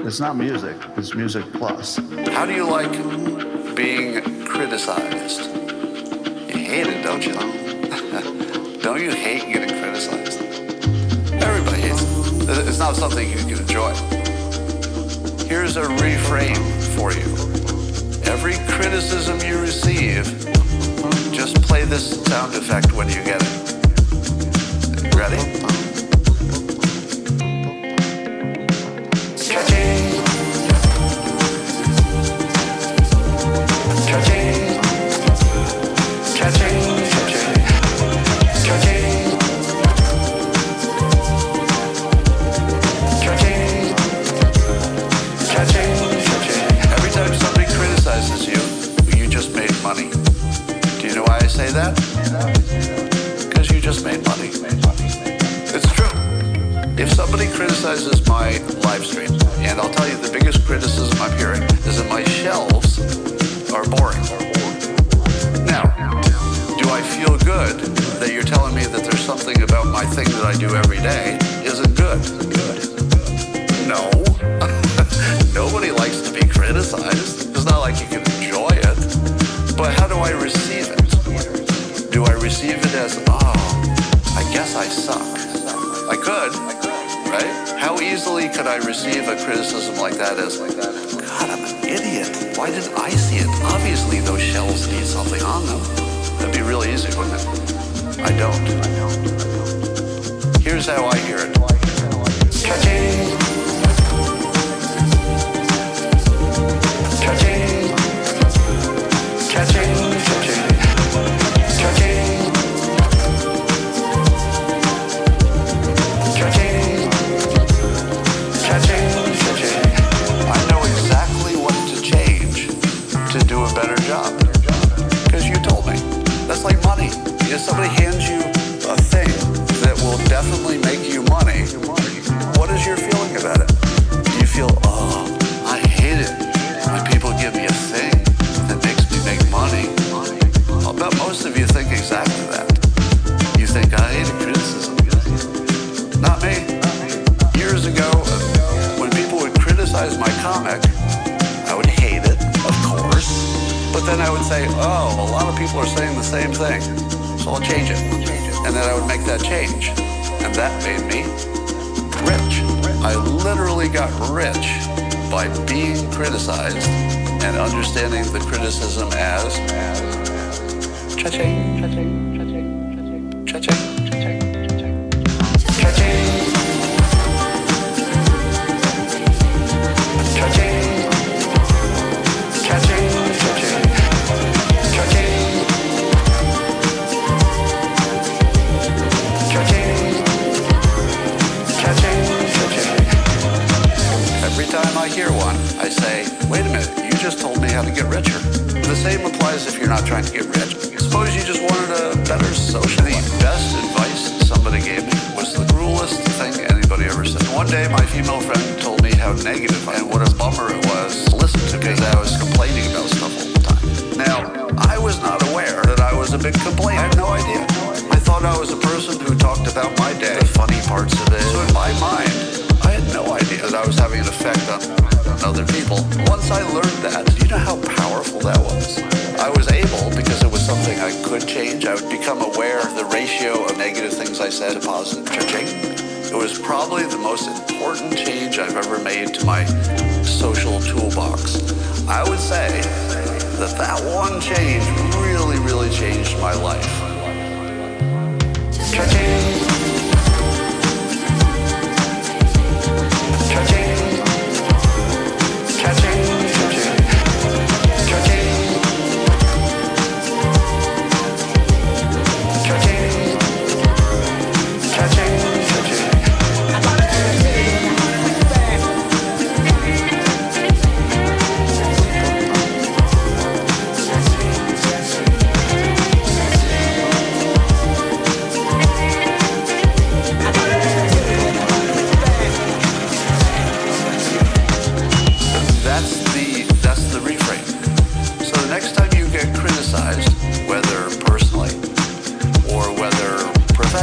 It's not music, it's music plus. How do you like being criticized? You hate it, don't you? Don't you hate getting criticized? Everybody hates it. It's not something you can enjoy. Here's a reframe for you. Every criticism you receive, just play this sound effect when you get it. Ready? Say that? Because you just made money. It's true. If somebody criticizes my live stream, and I'll tell you the biggest criticism I'm hearing is that my shelves are boring. Now, do I feel good that you're telling me that there's something about my thing that I do every day isn't good? No. Nobody likes to be criticized. It's not like you can enjoy it. But how do I receive it? Do I receive it as, I guess I suck? I could, right? How easily could I receive a criticism like that as, God, I'm an idiot. Why didn't I see it? Obviously, those shells need something on them. That'd be really easy, wouldn't it? I don't. Here's how I hear it. Cha-ching! Cha-ching! Cha-ching! Cha-ching! Cha-ching! Cha-ching! Cha-ching! Cha-ching! I know exactly what to change to do a better job. Because you told me. That's like money. If somebody hands you a thing that will definitely make you money, what is your feeling about it? Do you feel, I hate it when people give me a thing that makes me make money? I'll bet most of you think exactly that. You think, I hate criticism. Not me. Years ago, when people would criticize my comic, I would hate it, of course. But then I would say, a lot of people are saying the same thing, so I'll change it. And then I would make that change. And that made me rich. I literally got rich by being criticized and understanding the criticism as cha-ching, cha-ching, cha-ching, cha-ching, cha-ching, cha-ching, cha-ching, cha-ching, cha-ching, cha-ching, cha-ching, cha-ching, cha-ching, cha-ching, cha-ching. Every time I hear one, I say, wait a minute, you just told me how to get richer. The same applies if you're not trying to get rich. Suppose you just wanted a better social. The best advice somebody gave me was the cruelest thing anybody ever said. One day, my female friend told me how negative and what a bummer it was to listen to because I was complaining about stuff all the time. Now, I was not aware that I was a big complainer. I had no idea. I thought I was a person who talked about my day, the funny parts of it. So in my mind, I had no idea that I was having an effect on other people. Once I learned that, do you know how powerful that was? I was able, because it was something I could change, I would become aware of the ratio of negative things I said to positive. Cha-ching. It was probably the most important change I've ever made to my social toolbox. I would say that one change really, really changed my life. Cha-ching. Cha-ching. Cha-ching. Cha-ching. Cha-ching. Cha-ching. Cha-ching. Cha-ching.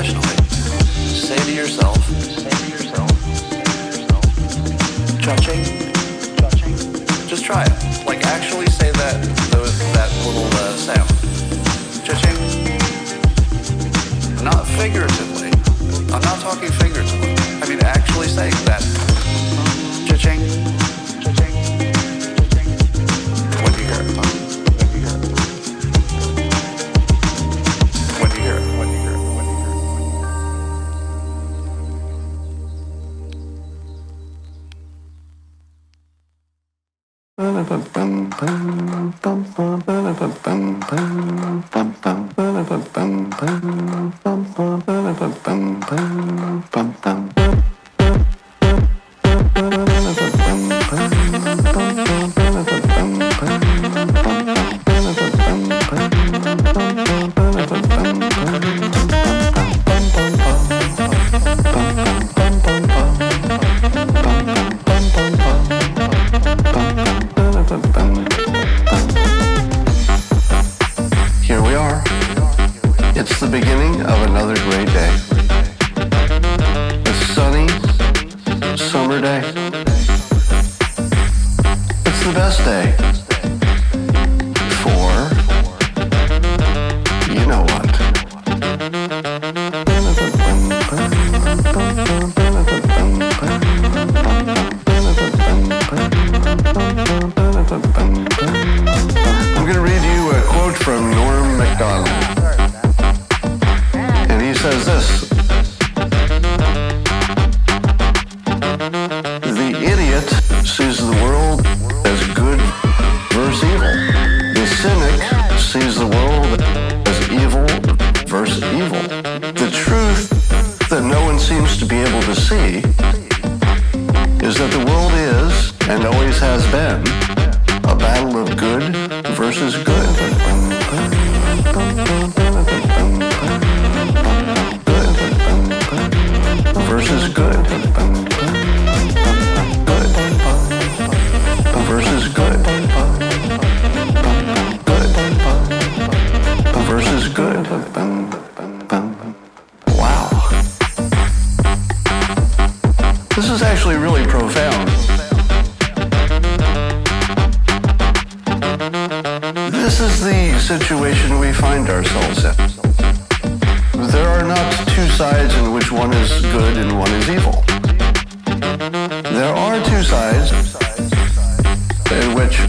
rationally. Say to yourself, cha-ching. Just try it. Like actually say that little sound. Cha-ching. Not figuratively. I'm not talking figuratively. I mean actually saying that. Cha-ching. When you hear it. When you hear it. Here we are. It's the beginning of another great day. A sunny summer day. It's the best day for you know what. I'm going to read you a quote from Norm Macdonald. And he says this: the idiot sees the world as good versus evil. The cynic sees the world as evil versus evil. The truth that no one seems to be able to see is that the world is, and always has been, a battle of good versus good. Versus good. Good. Versus good. Good. Versus good. Wow. This is actually really profound. This is the situation we find ourselves in. There are not two sides in which one is good and one is evil. There are two sides in which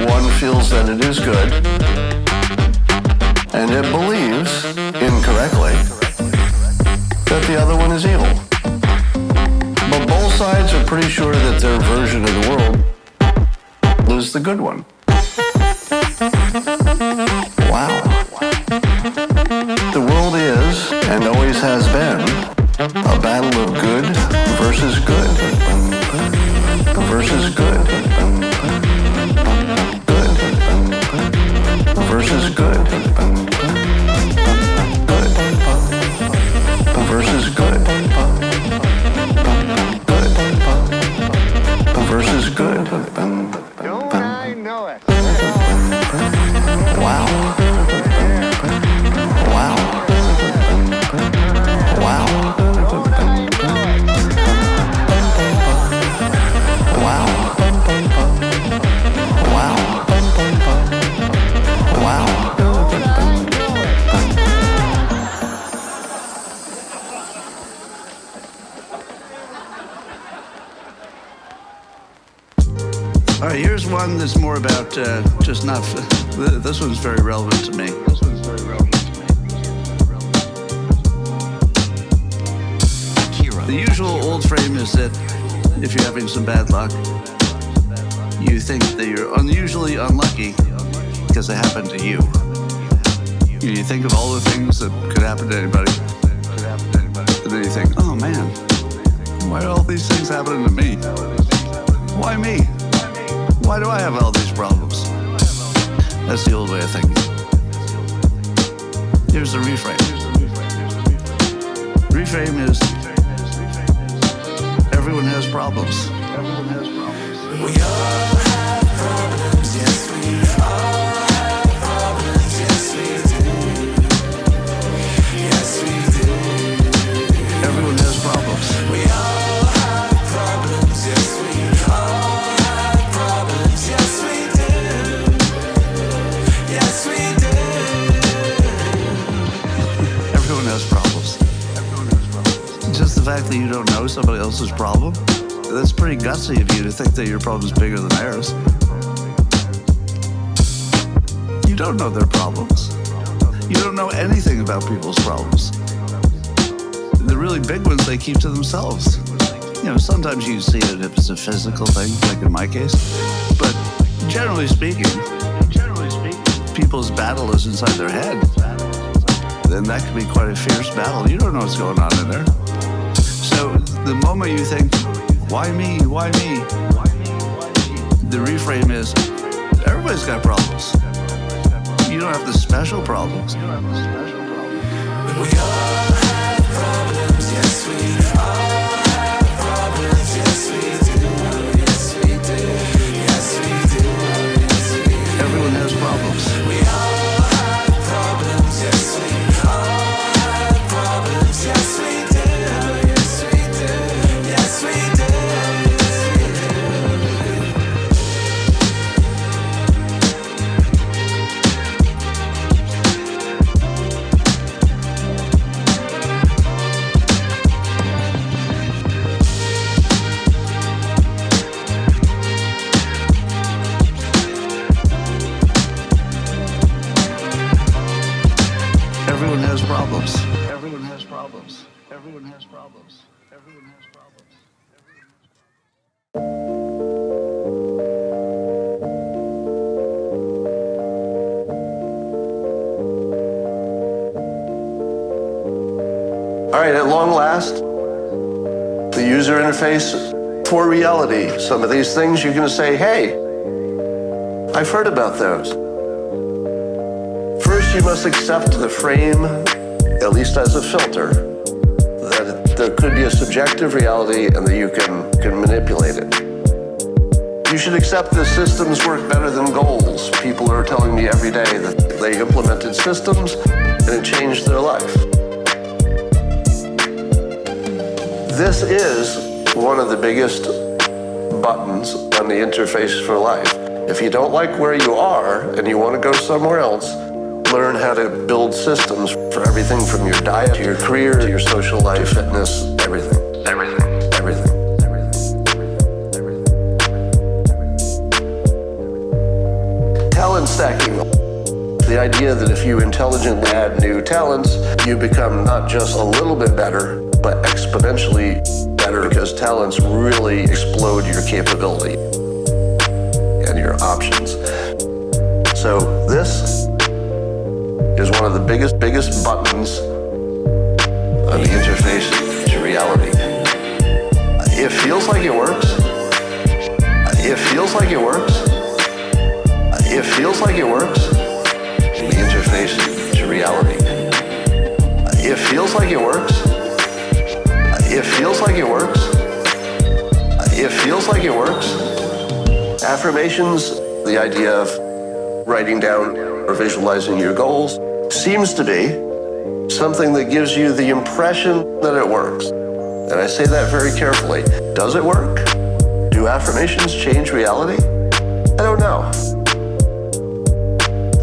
one feels that it is good and it believes, incorrectly, that the other one is evil. But both sides are pretty sure that their version of the world is the good one. Wow. The world is, and always has been, a battle of good versus good. Versus good. Good. Versus good. Good. Versus good. Good. Versus good. Don't I know it? Wow. Wow. Wow. Wow. Wow. Wow. All right, here's one that's more about just not. This one's very relevant to me. The usual old frame is that if you're having some bad luck, you think that you're unusually unlucky because it happened to you. You think of all the things that could happen to anybody, and then you think, oh man, why are all these things happening to me? Why me? Why do I have all these problems? That's the old way of thinking. Here's the reframe. Reframe is everyone has problems. Everyone has problems. We all have problems, yes, we all have problems, yes, we do. fact that you don't know somebody else's problem, that's pretty gutsy of you to think that your problem is bigger than theirs. You don't know their problems. You don't know anything about people's problems. The really big ones they keep to themselves. You know, sometimes you see it if it's a physical thing, like in my case. But generally speaking, people's battle is inside their head. Then that can be quite a fierce battle. You don't know what's going on in there. So the moment you think, why me, why me? The reframe is, everybody's got problems. You don't have the special problems. We all have problems, yes we all have problems, yes we do, yes we do, yes we do, yes we do. Everyone has problems. We all have problems, yes we all have problems, yes we do, yes we do, yes we do, yes we do. Everyone has problems. Everyone has problems. Everyone has problems. Everyone has problems. All right, at long last, the user interface for reality. Some of these things you're going to say, hey, I've heard about those. First, you must accept the frame, at least as a filter, that there could be a subjective reality and that you can manipulate it. You should accept that systems work better than goals. People are telling me every day that they implemented systems and it changed their life. This is one of the biggest buttons on the interface for life. If you don't like where you are and you want to go somewhere else, learn how to build systems for everything from your diet to your career to your social life, fitness, everything, everything, everything, everything. Talent stacking. The idea that if you intelligently add new talents, you become not just a little bit better, but exponentially better, because talents really explode your capability and your options. So this is one of the biggest buttons on the interface to reality. It feels like it works. It feels like it works. It feels like it works. The interface to reality. It feels like it works. It feels like it works. It feels like it works. Affirmations, the idea of writing down or visualizing your goals, seems to be something that gives you the impression that it works. And I say that very carefully. Does it work? Do affirmations change reality? I don't know.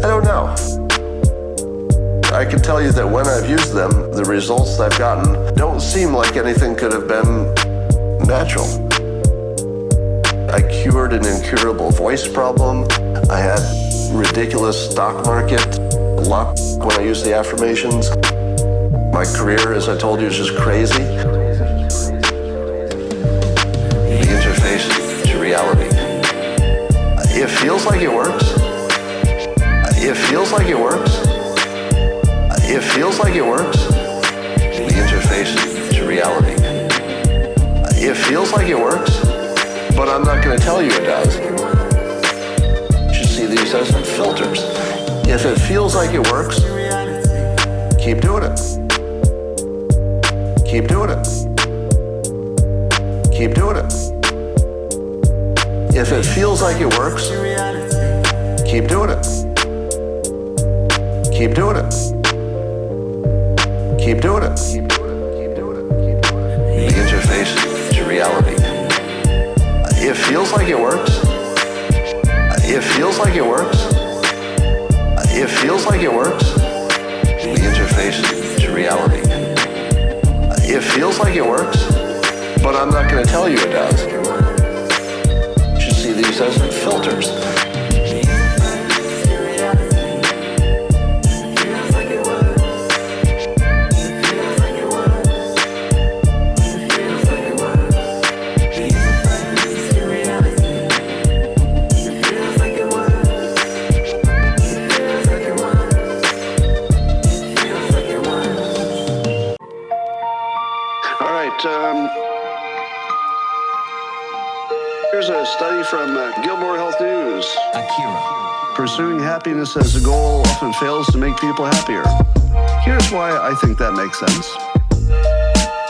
I don't know. I can tell you that when I've used them, the results I've gotten don't seem like anything could have been natural. I cured an incurable voice problem. I had ridiculous stock market luck when I used the affirmations. My career, as I told you, is just crazy. The interface to reality. It feels like it works. It feels like it works. It feels like it works. The interface to reality. It feels like it works, but I'm not going to tell you it does. You should see these as filters. If it feels like it works, keep doing it. Keep doing it. Keep doing it. If it feels like it works, keep doing it. Keep doing it. Keep doing it. The interface to reality. It feels like it works. It feels like it works. It feels like it works. The interface to reality. It feels like it works, I'm not going to tell you it does. You should see these as filters. Here's a study from Gilmore Health News. Akira. Pursuing happiness as a goal often fails to make people happier. Here's why I think that makes sense.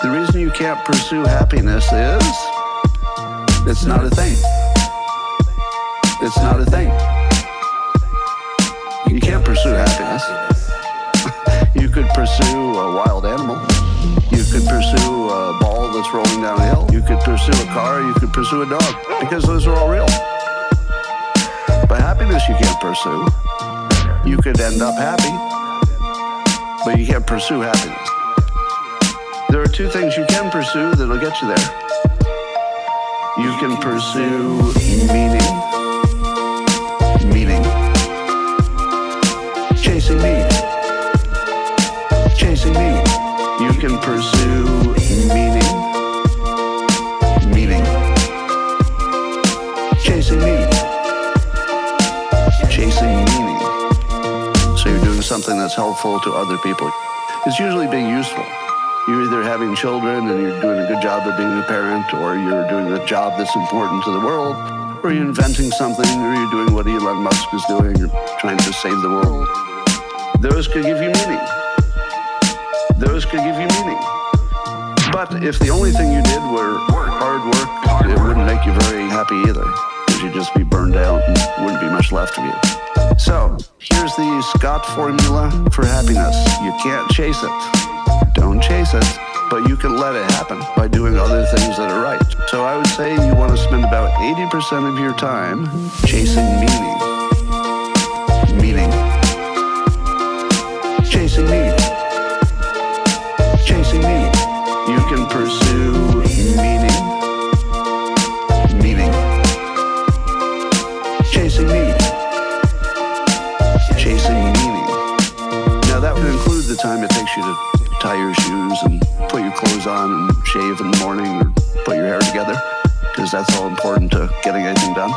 The reason you can't pursue happiness is it's not a thing. It's not a thing. You can't pursue happiness. You could pursue a wild animal. You could pursue a ball that's rolling down a hill. You could pursue a car. You could pursue a dog, because those are all real. But happiness you can't pursue. You could end up happy, but you can't pursue happiness. There are two things you can pursue that'll get you there. You can pursue meaning. Meaning. Chasing meaning. Chasing meaning. You can pursue meaning. Meaning. Chasing meaning. Chasing meaning. So you're doing something that's helpful to other people. It's usually being useful. You're either having children and you're doing a good job of being a parent, or you're doing a job that's important to the world, or you're inventing something, or you're doing what Elon Musk is doing, you're trying to save the world. Those could give you meaning. Those could give you meaning. But if the only thing you did were hard work, it wouldn't make you very happy either, because you'd just be burned out and wouldn't be much left of you. So here's the Scott formula for happiness. You can't chase it. Don't chase it, but you can let it happen by doing other things that are right. So I would say you want to spend about 80% of your time chasing meaning. Meaning. Chasing meaning. Chasing meaning. You can pursue meaning. Meaning. Chasing meaning. Chasing meaning. Now that would include the time it takes you to tie your shoes and put your clothes on and shave in the morning, or put your hair together, because that's all important to getting anything done.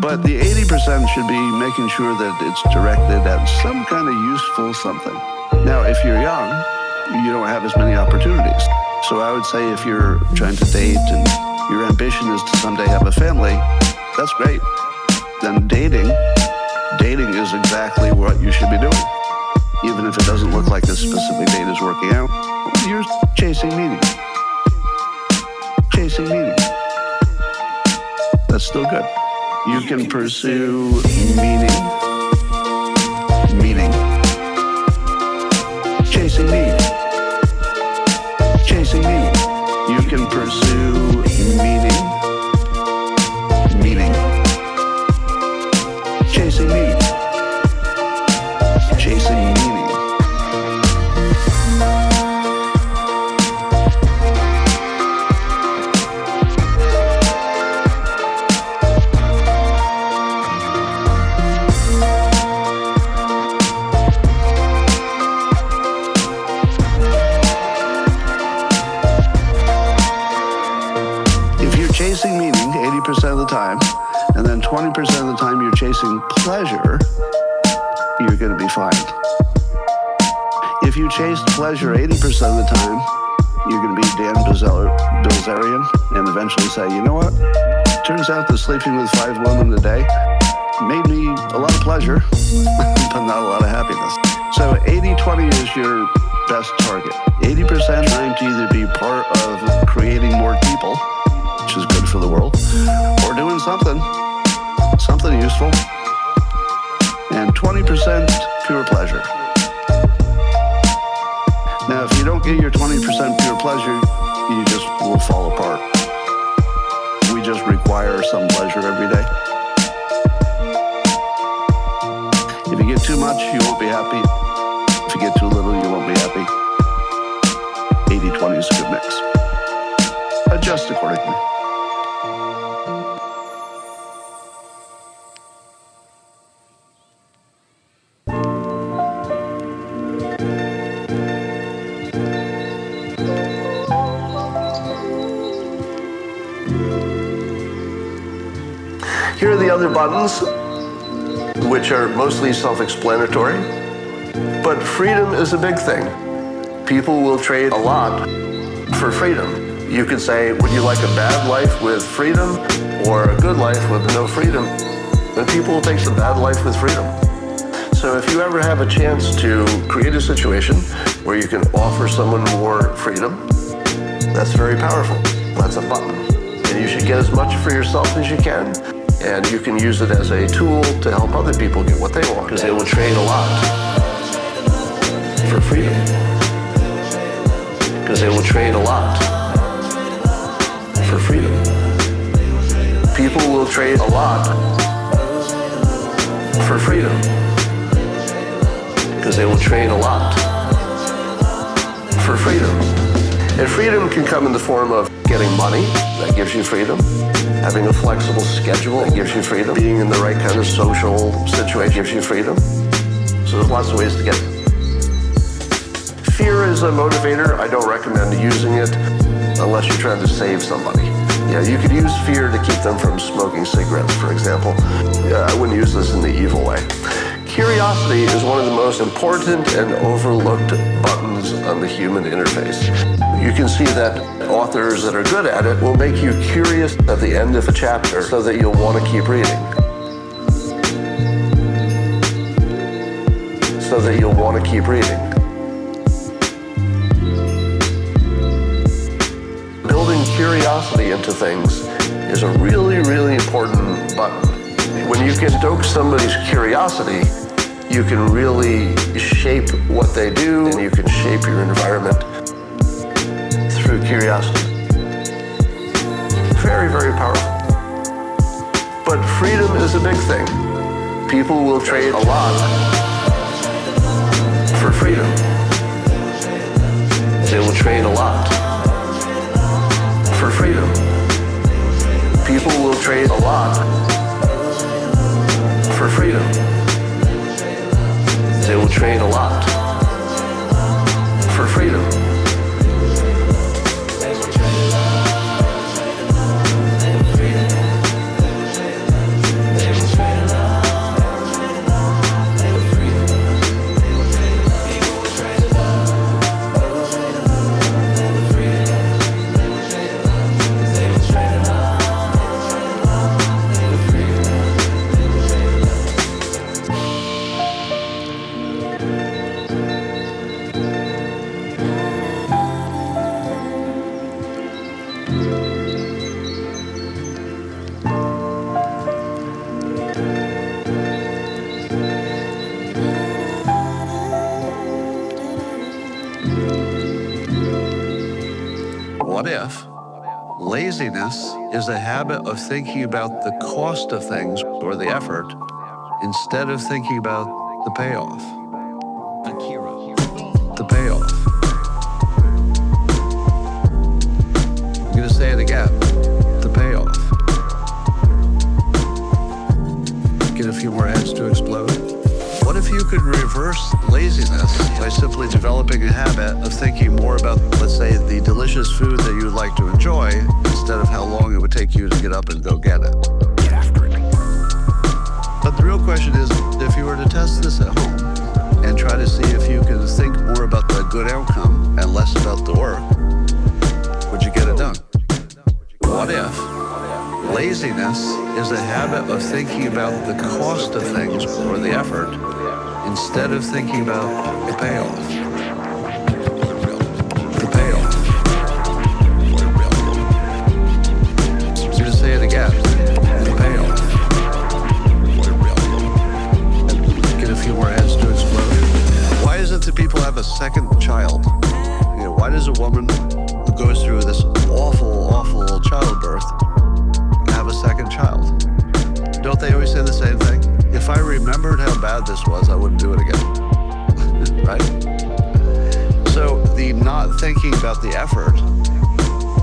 But the 80% should be making sure that it's directed at some kind of useful something. Now, if you're young, you don't have as many opportunities. So I would say if you're trying to date and your ambition is to someday have a family, that's great. Then dating is exactly what you should be doing. Even if it doesn't look like a specific date is working out, you're chasing meaning. Chasing meaning. That's still good. You can pursue meaning. Meaning. Chasing meaning. Chasing meaning. You can pursue meaning. Meaning. Chasing meaning. Chasing meaning. If you're chasing meaning 80% of the time, and then 20% of the time you're chasing pleasure, you're going to be fine. If you chase pleasure 80% of the time, you're going to be Dan Bilzerian and eventually say, you know what? Turns out that sleeping with 5 women a day made me a lot of pleasure, but not a lot of happiness. So 80-20 is your best target. 80% trying to either be part of creating more people, which is good for the world, or doing something useful, and 20% pure pleasure. Now, if you don't get your 20% pure pleasure, you just will fall apart. We just require some pleasure every day. If you get too much, you won't be happy. If you get too little, you won't be happy. 80-20 is a good mix. Here are the other buttons, which are mostly self-explanatory. But freedom is a big thing. People will trade a lot for freedom. You could say, would you like a bad life with freedom or a good life with no freedom? And people will take the bad life with freedom. So if you ever have a chance to create a situation where you can offer someone more freedom, that's very powerful. That's a button. And you should get as much for yourself as you can. And you can use it as a tool to help other people get what they want, because they will trade a lot for freedom. Because they will trade a lot for freedom. People will trade a lot for freedom. Because they will trade a lot for freedom. And freedom can come in the form of getting money, that gives you freedom. Having a flexible schedule, that gives you freedom. Being in the right kind of social situation gives you freedom. So there's lots of ways to get it. Fear is a motivator. I don't recommend using it unless you're trying to save somebody. Yeah, you could use fear to keep them from smoking cigarettes, for example. I wouldn't use this in the evil way. Curiosity is one of the most important and overlooked buttons on the human interface. You can see that authors that are good at it will make you curious at the end of a chapter so that you'll want to keep reading. So that you'll want to keep reading. Building curiosity into things is a really, really important button. When you can stoke somebody's curiosity, you can really shape what they do, and you can shape your environment through curiosity. Very, very powerful. But freedom is a big thing. People will trade a lot for freedom. They will trade a lot for freedom. People will trade a lot for freedom. They will trade a lot for freedom. What if laziness is a habit of thinking about the cost of things or the effort instead of thinking about the payoff? The payoff. I'm going to say it again. The payoff. Get a few more heads to explode. What if you could reverse laziness by simply developing a habit of thinking more about, let's say, the delicious food that you would like to enjoy instead of how long it would take you to get up and go get it? Get after it. But the real question is, if you were to test this at home and try to see if you can think more about the good outcome and less about the work, would you get it done? What if laziness is a habit of thinking about the cost of things or the effort instead of thinking about the payoff? The payoff. I'm going to say it again. The payoff. Get a few more heads to explode. Why is it that people have a second child? You know, why does a woman who goes through this awful, awful childbirth have a second child? Don't they always say the same thing? If I remembered how bad this was, I wouldn't do it again. Right? So the not thinking about the effort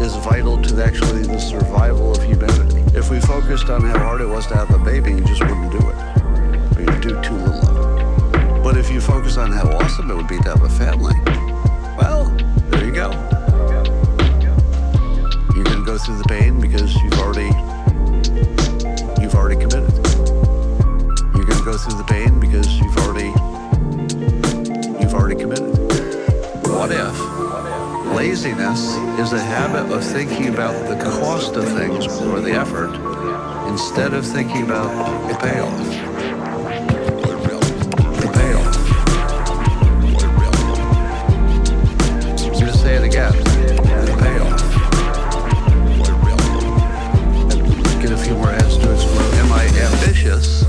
is vital to actually the survival of humanity. If we focused on how hard it was to have a baby, you just wouldn't do it. Or you'd do too little of it. But if you focus on how awesome it would be to have a family, well, there you go. You're going to go through the pain because you've already committed. What if laziness is a habit of thinking about the cost of things or the effort instead of thinking about the payoff? The payoff. I'm going to say it again. The payoff. Get a few more heads to explode. Am I ambitious?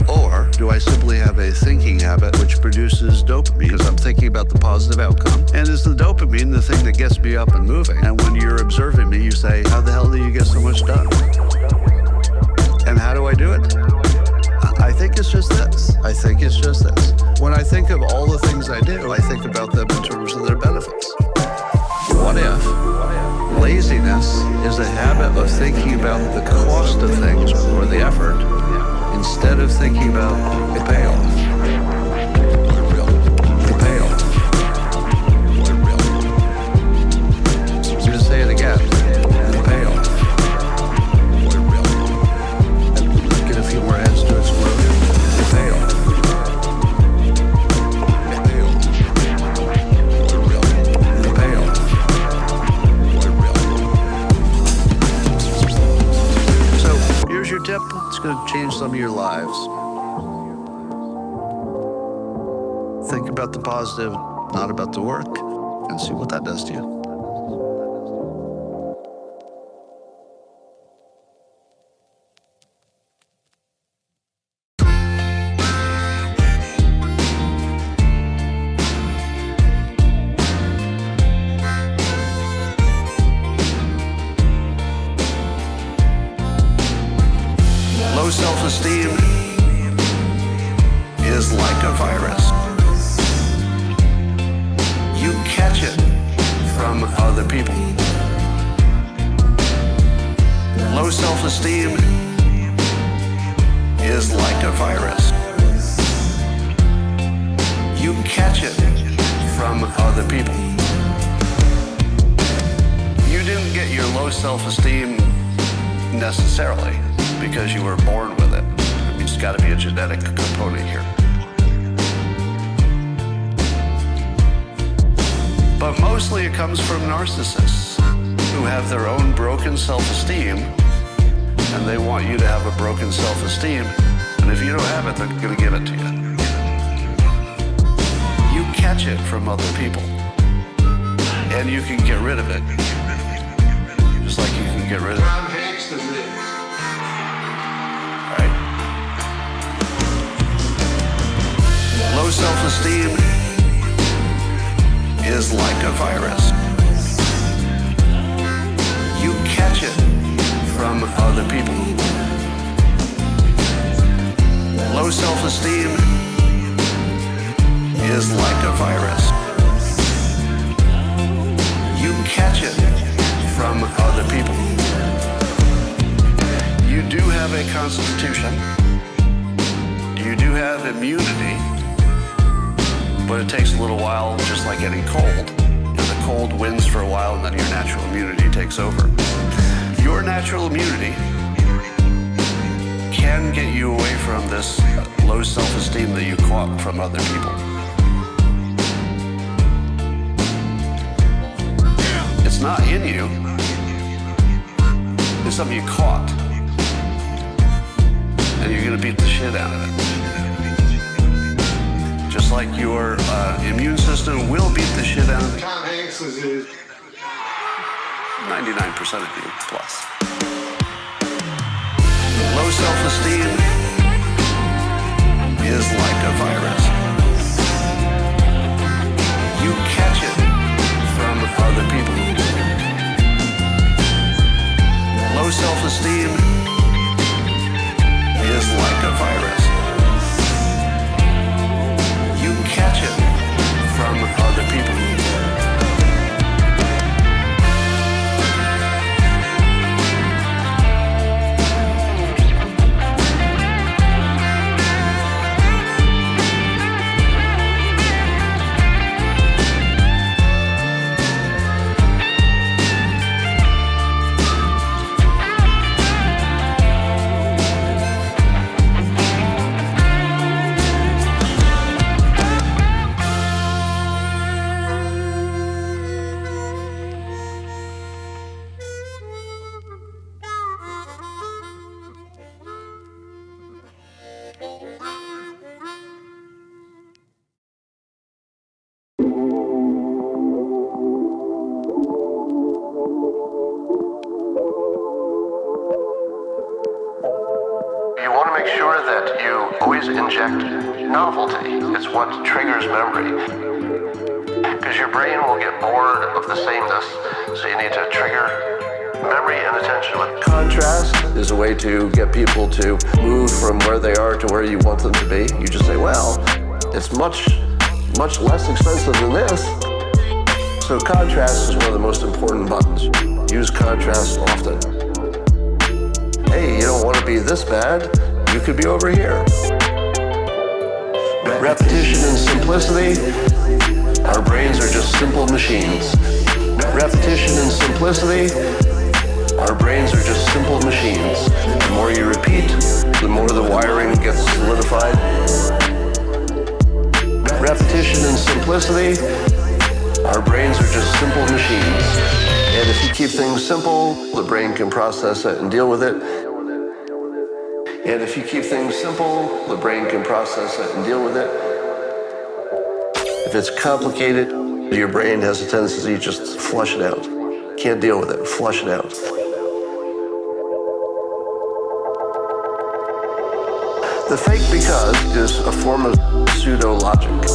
Or do I simply have a thinking habit which produces dopamine because I'm thinking about the positive outcome? And is the dopamine the thing that gets me up and moving? And when you're observing me, you say, how the hell do you get so much done? And how do I do it? I think it's just this. I think it's just this. When I think of all the things I do, I think about them in terms of their benefits. What if laziness is a habit of thinking about the cost of things or the effort instead of thinking about the payoff? The payoff. I'm going to say it again. The payoff. Get a few more heads to explode. The payoff. The payoff. The payoff. So here's your tip. It's going to change some of your lives. Think about the positive, not about the work, and see what that does to you. Low self-esteem is like a virus. You catch it from other people. Low self-esteem is like a virus. You catch it from other people. You didn't get your low self-esteem necessarily because you were born with it. I mean, it's got to be a genetic component here. But mostly it comes from narcissists who have their own broken self-esteem, and they want you to have a broken self-esteem, and if you don't have it, they're going to give it to you. You catch it from other people, and you can get rid of it, just like you can get rid of it. Right? Low self-esteem is like a virus. You catch it from other people. Low self-esteem is like a virus. You catch it from other people. You do have a constitution. You do have immunity, but it takes a little while, just like any cold. And the cold wins for a while, and then your natural immunity takes over. Your natural immunity can get you away from this low self-esteem that you caught from other people. It's not in you. It's something you caught. And you're going to beat the shit out of it. Just like your immune system will beat the shit out of it. Tom Hanks was his 99% of you plus. Low self-esteem is like a virus. You catch it from other people. Low self-esteem is like a virus. You catch it from other people. Remember that you always inject novelty. It's what triggers memory. Because your brain will get bored of the sameness, so you need to trigger memory and attention with contrast. Is a way to get people to move from where they are to where you want them to be. You just say, well, it's much less expensive than this. So contrast is one of the most important buttons. Use contrast often. Hey, you don't want to be this bad. You could be over here. Repetition and simplicity. Our brains are just simple machines. Repetition and simplicity. Our brains are just simple machines. The more you repeat, the more the wiring gets solidified. Repetition and simplicity. Our brains are just simple machines. And if you keep things simple, the brain can process it and deal with it. And if you keep things simple, the brain can process it and deal with it. If it's complicated, your brain has a tendency to just flush it out. Can't deal with it, flush it out. The fake because is a form of pseudo-logic.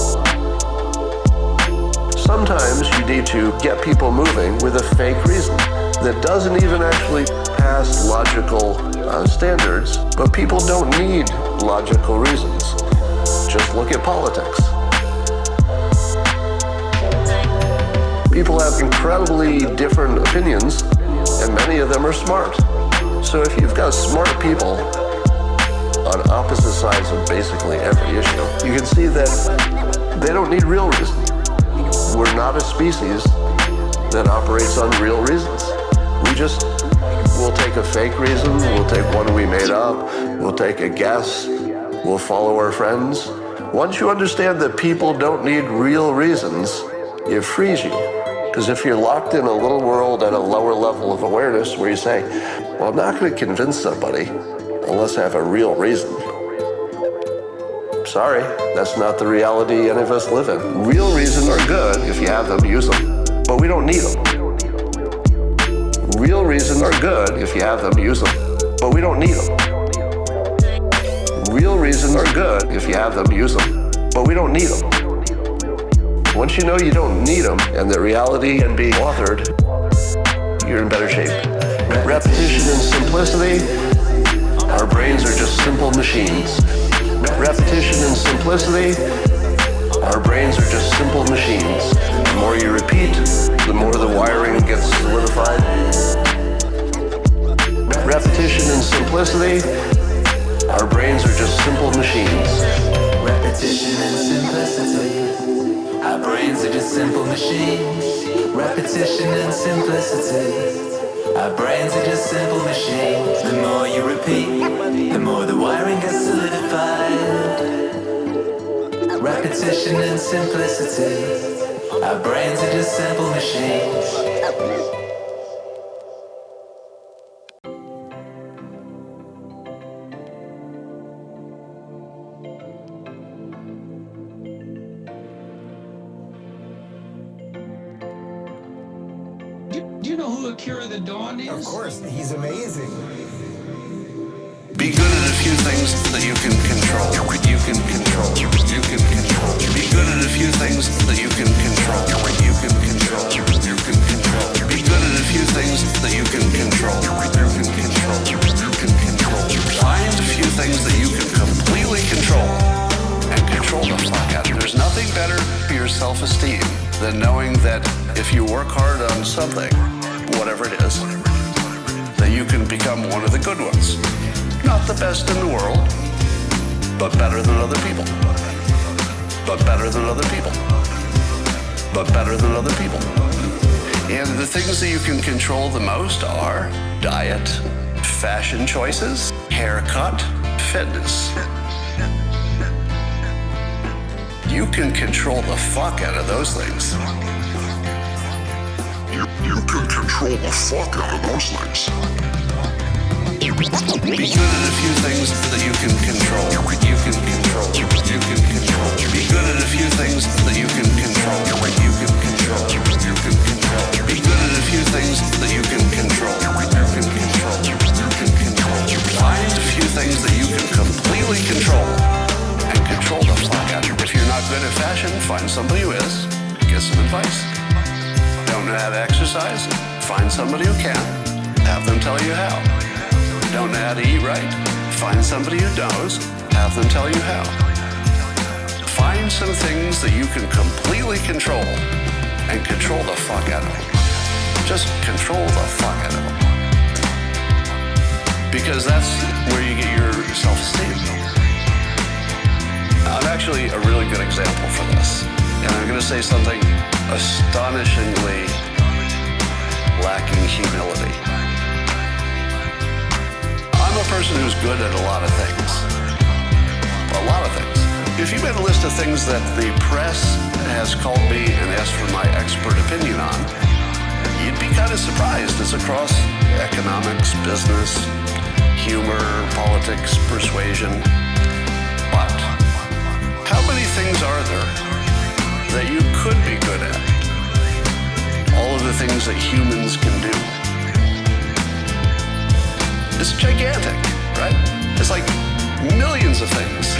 Sometimes you need to get people moving with a fake reason that doesn't even actually pass logical standards, but people don't need logical reasons. Just look at politics. People have incredibly different opinions, and many of them are smart. So if you've got smart people on opposite sides of basically every issue, you can see that they don't need real reasons. We're not a species that operates on real reasons. We'll take a fake reason, we'll take one we made up, we'll take a guess, we'll follow our friends. Once you understand that people don't need real reasons, it frees you. Because if you're locked in a little world at a lower level of awareness where you say, well, I'm not going to convince somebody unless I have a real reason. Sorry, that's not the reality any of us live in. Real reasons are good. If you have them, use them. But we don't need them. Real reasons are good. If you have them, use them. But we don't need them. Real reasons are good. If you have them, use them. But we don't need them. Once you know you don't need them and that reality can be authored, you're in better shape. Repetition and simplicity. Our brains are just simple machines. Repetition and simplicity. Our brains are just simple machines. The more you repeat, the more the wiring gets solidified. Repetition and simplicity. Our brains are just simple machines. Repetition and simplicity. Our brains are just simple machines. Repetition and simplicity. Our brains are just simple machines. The more you repeat, the more the wiring gets solidified. Repetition and simplicity. Our brains are just simple machines. Do you know who Akira The Don is? Of course, he's amazing. Be good at a few things that you can control. You can control. You can control. Be good at a few things that you can control. You can control. You can control. Be good at a few things that you can control. You can control. You can control. Find a few things that you can completely control and control the fuck out of. There's nothing better for your self-esteem than knowing that if you work hard on something, whatever it is, that you can become one of the good ones. Not the best in the world, but better than other people. But better than other people. But better than other people. And the things that you can control the most are diet, fashion choices, haircut, fitness. You can control the fuck out of those things. You can control the fuck out of those things. Be good at a few things that you can control. You can control. You can control. Be good at a few things that you can control. You can control. You can control. Be good at a few things that you can control. You can control. You can control. Find a few things that you can completely get some advice. Don't know how to exercise? Find somebody who can. Have them tell you how. Don't know how to eat right? Find somebody who knows. Have them tell you how. Find some things that you can completely control and control the fuck out of them. Just control the fuck out of them. Because that's where you get your self-esteem. I'm actually a really good example for this. And I'm going to say something astonishingly lacking humility. I'm a person who's good at a lot of things. A lot of things. If you made a list of things that the press has called me and asked for my expert opinion on, you'd be kind of surprised. It's across economics, business, humor, politics, persuasion. But how many things are there that you could be good at? All of the things that humans can do. It's gigantic, right? It's like millions of things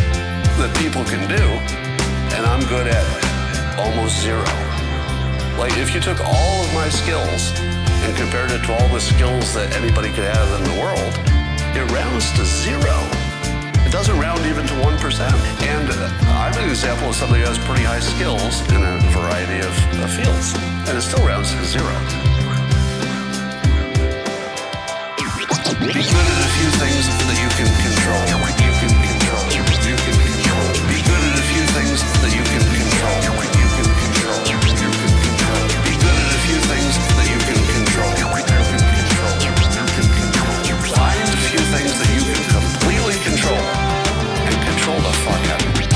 that people can do, and I'm good at almost zero. Like if you took all of my skills and compared it to all the skills that anybody could have in the world, it rounds to zero. It doesn't round even to 1%. And I'm an example of somebody who has pretty high skills in a variety of fields, and it still rounds to zero. Be good at a few things that you can control. You can control. You can control. Be good at a few things that you can control. You can control. You can control. Be good at a few things that you can control. You can control. You can control. Find a few things that you can completely control and control the fuck out of it.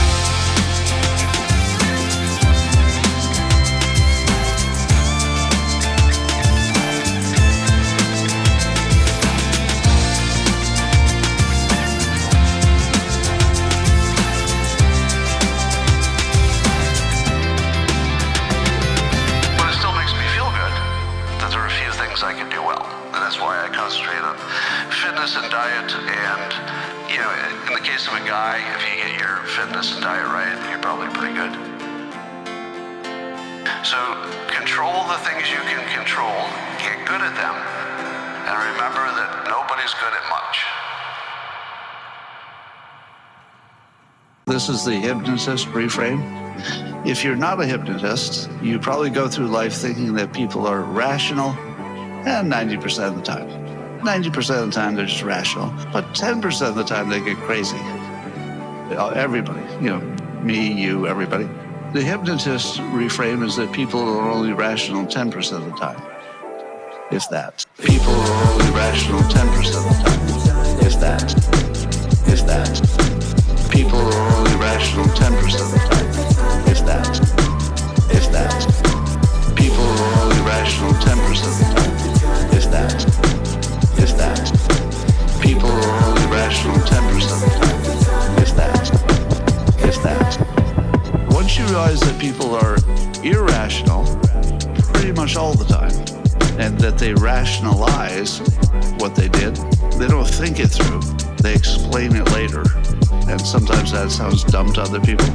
I can do well, and that's why I concentrate on fitness and diet. And you know, in the case of a guy, if you get your fitness and diet right, you're probably pretty good. So control the things you can control, get good at them, and remember that nobody's good at much. This is the hypnotist reframe. If you're not a hypnotist, you probably go through life thinking that people are rational. And 90% of the time. 90% of the time they're just rational, but 10% of the time they get crazy. Everybody, you know, me, you, everybody. The hypnotist reframe is that people are only rational 10% of the time. If that. People are only rational 10% of the time. If that. If that. People are only rational 10% of the time. If that. If that. People are only rational 10% of the time. If that. If that. People are only rational 10% of the time. If that. If that. Once you realize that people are irrational pretty much all the time, and that they rationalize what they did, they don't think it through. They explain it later. And sometimes that sounds dumb to other people.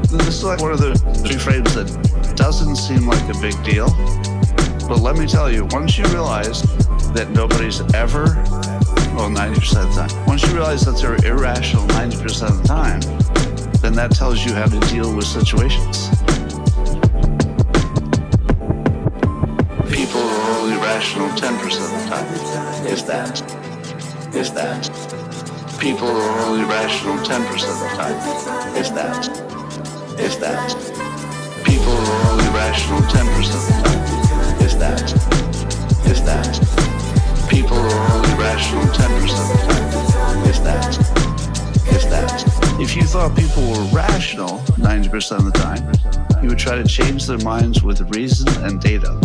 This is like one of the reframes that doesn't seem like a big deal. But let me tell you, once you realize that nobody's ever, 90% of the time, once you realize that they're irrational 90% of the time, then that tells you how to deal with situations. People are only rational 10% of the time. If that. If that. People are only rational 10% of the time. If that. If that. People are only rational 10% of the time. If that. If that. People are only rational 10% of the time. If that. If that. If you thought people were rational 90% of the time, you would try to change their minds with reason and data.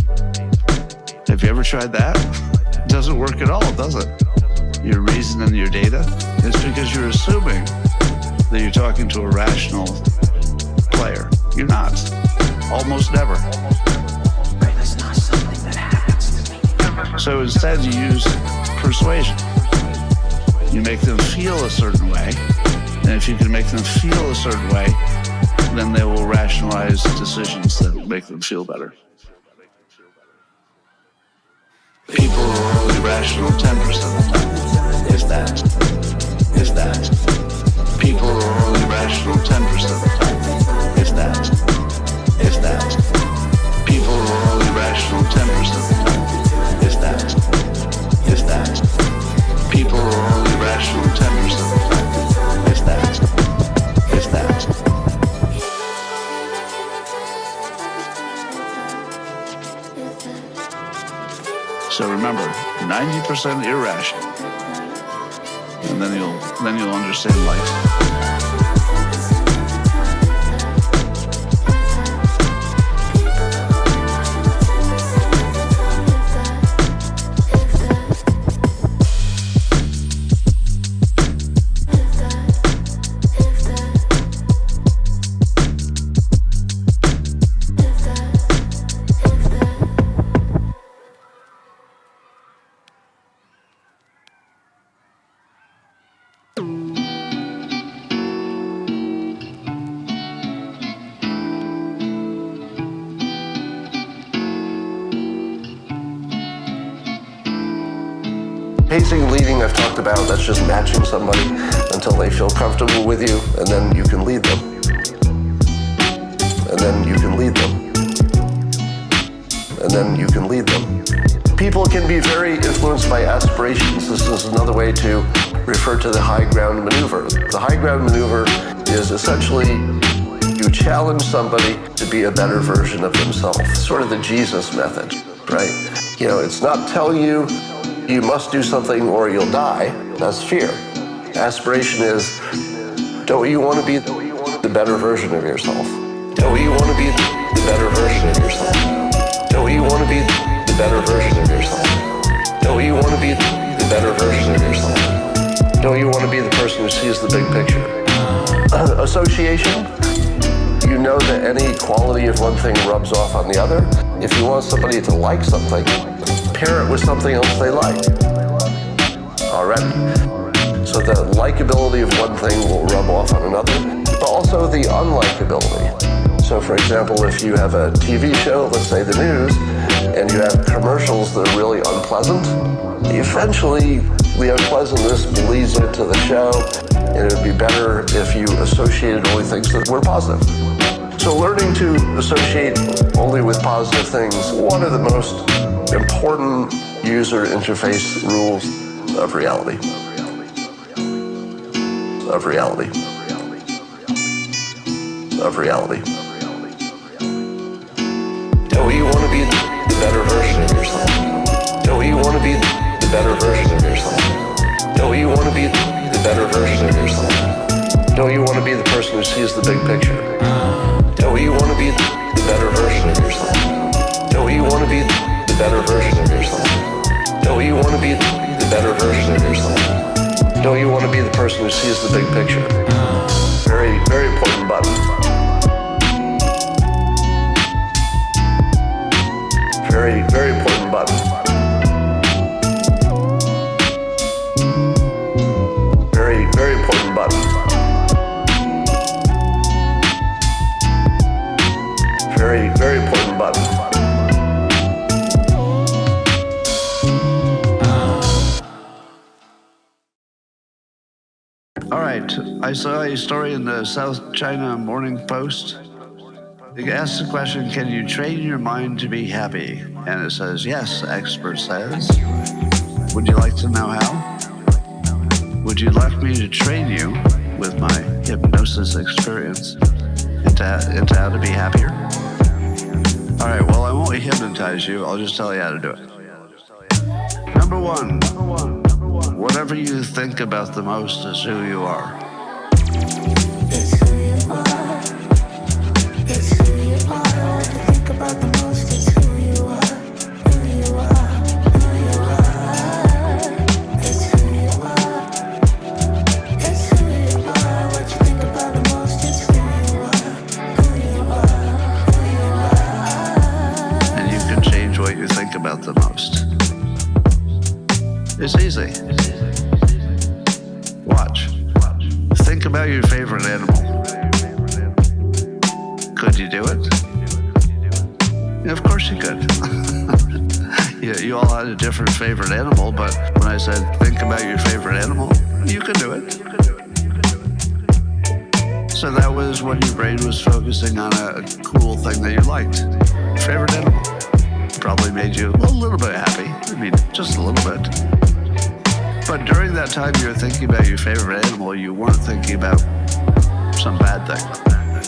Have you ever tried that? It doesn't work at all, does it? Your reason and your data? It's because you're assuming that you're talking to a rational player. You're not. Almost never. So instead you use persuasion. You make them feel a certain way, and if you can make them feel a certain way, then they will rationalize decisions that make them feel better. People are only rational 10% of the time. If that. People are only rational 10% of the time. If that. People are only rational 10% of the time. If that. People are only rational 10% of the time. If that. So remember, 90% irrational, and then you'll understand life. Pacing and leading I've talked about, that's just matching somebody until they feel comfortable with you, and then you can lead them. And then you can lead them. And then you can lead them. People can be very influenced by aspirations. This is another way to refer to the high ground maneuver. The high ground maneuver is essentially you challenge somebody to be a better version of themselves. Sort of the Jesus method, right? You know, it's not telling you you must do something or you'll die. That's fear. Aspiration is, don't you want to be the better version of yourself? Don't you want to be the better version of yourself? Don't you want to be the better version of yourself? Don't you want to be the better version of yourself? Don't you want to be the person who sees the big picture? Association, you know that any quality of one thing rubs off on the other. If you want somebody to like something, pair it with something else they like already. So the likability of one thing will rub off on another, but also the unlikability. So for example, if you have a TV show, let's say the news, and you have commercials that are really unpleasant, eventually the unpleasantness bleeds into the show, and it would be better if you associated only things that were positive. So learning to associate only with positive things, one of the most important user interface rules of reality. Of reality. Of reality. Don't you want to be the better version of yourself? Don't you want to be the better version of yourself? Don't you want to be the better version of yourself? Don't you want to be the person who sees the big picture? Don't you want to be the better version of yourself? Don't you want to be the better version of yourself? Don't you want to be the better version of yourself? Don't you want to be the person who sees the big picture? Very, very important button. Very, very important button. Very, very important button. Very, very important button. All right, I saw a story in the South China Morning Post. It asks the question, can you train your mind to be happy? And it says, yes, expert says. Would you like to know how? Would you like me to train you with my hypnosis experience into how to be happier? All right, well, I won't hypnotize you. I'll just tell you how to do it. Number one, whatever you think about the most is who you are. It's who you are. It's who you are. What you think about the most is who you are. Who you are. Who you are. It's who you are. It's who you are. What you think about the most is who you are. Who you are. Who you are. And you can change what you think about the most. It's easy. Watch. Think about your favorite animal. Could you do it? Yeah, of course you could. You all had a different favorite animal, but when I said think about your favorite animal, you could do it. So that was when your brain was focusing on a cool thing that you liked. Favorite animal. Probably made you a little bit happy. I mean, just a little bit. But during that time you were thinking about your favorite animal, you weren't thinking about some bad thing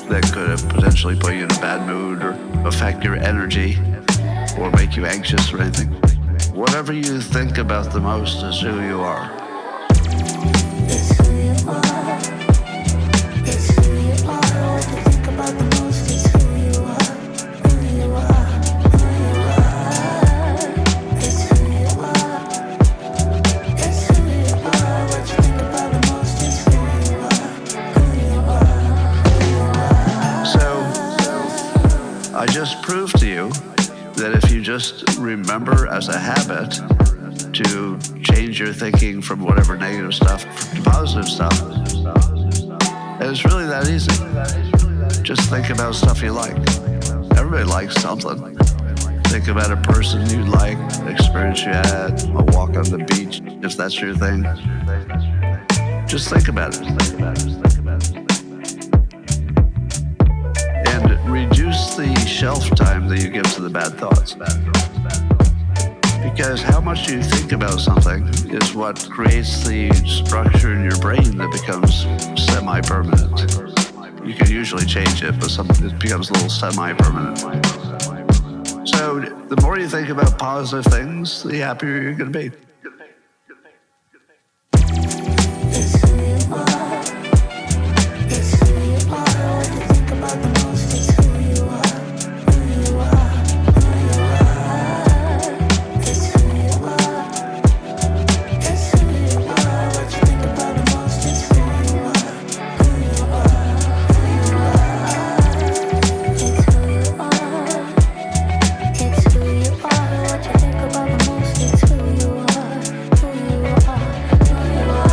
that could have potentially put you in a bad mood or affect your energy or make you anxious or anything. Whatever you think about the most is who you are. It's who you are. It's who you are. What you think about the most is who you are. Who you are. Who you are. It's who you are. It's who you are. What you think about the most is who you are. Who you are. Who you are. So, I just proved to you that if you just remember as a habit to change your thinking from whatever negative stuff to positive stuff, and it's really that easy. Just think about stuff you like. Everybody likes something. Think about a person you like, experience you had, a walk on the beach, if that's your thing. Just think about it. And reduce the shelf time that you give to the bad thoughts. Because how much you think about something is what creates the structure in your brain that becomes semi-permanent. You can usually change it, but it becomes a little semi-permanent. So the more you think about positive things, the happier you're going to be. It's who you are. It's who you are. What you think about the most is who you are. Who you are. Who you are. It's who you are. It's who you are. What you think about the most is who you are. Who you are. Who you are. It's who you are. It's who you are. What you think about the most is who you are. Who you are. Who you are.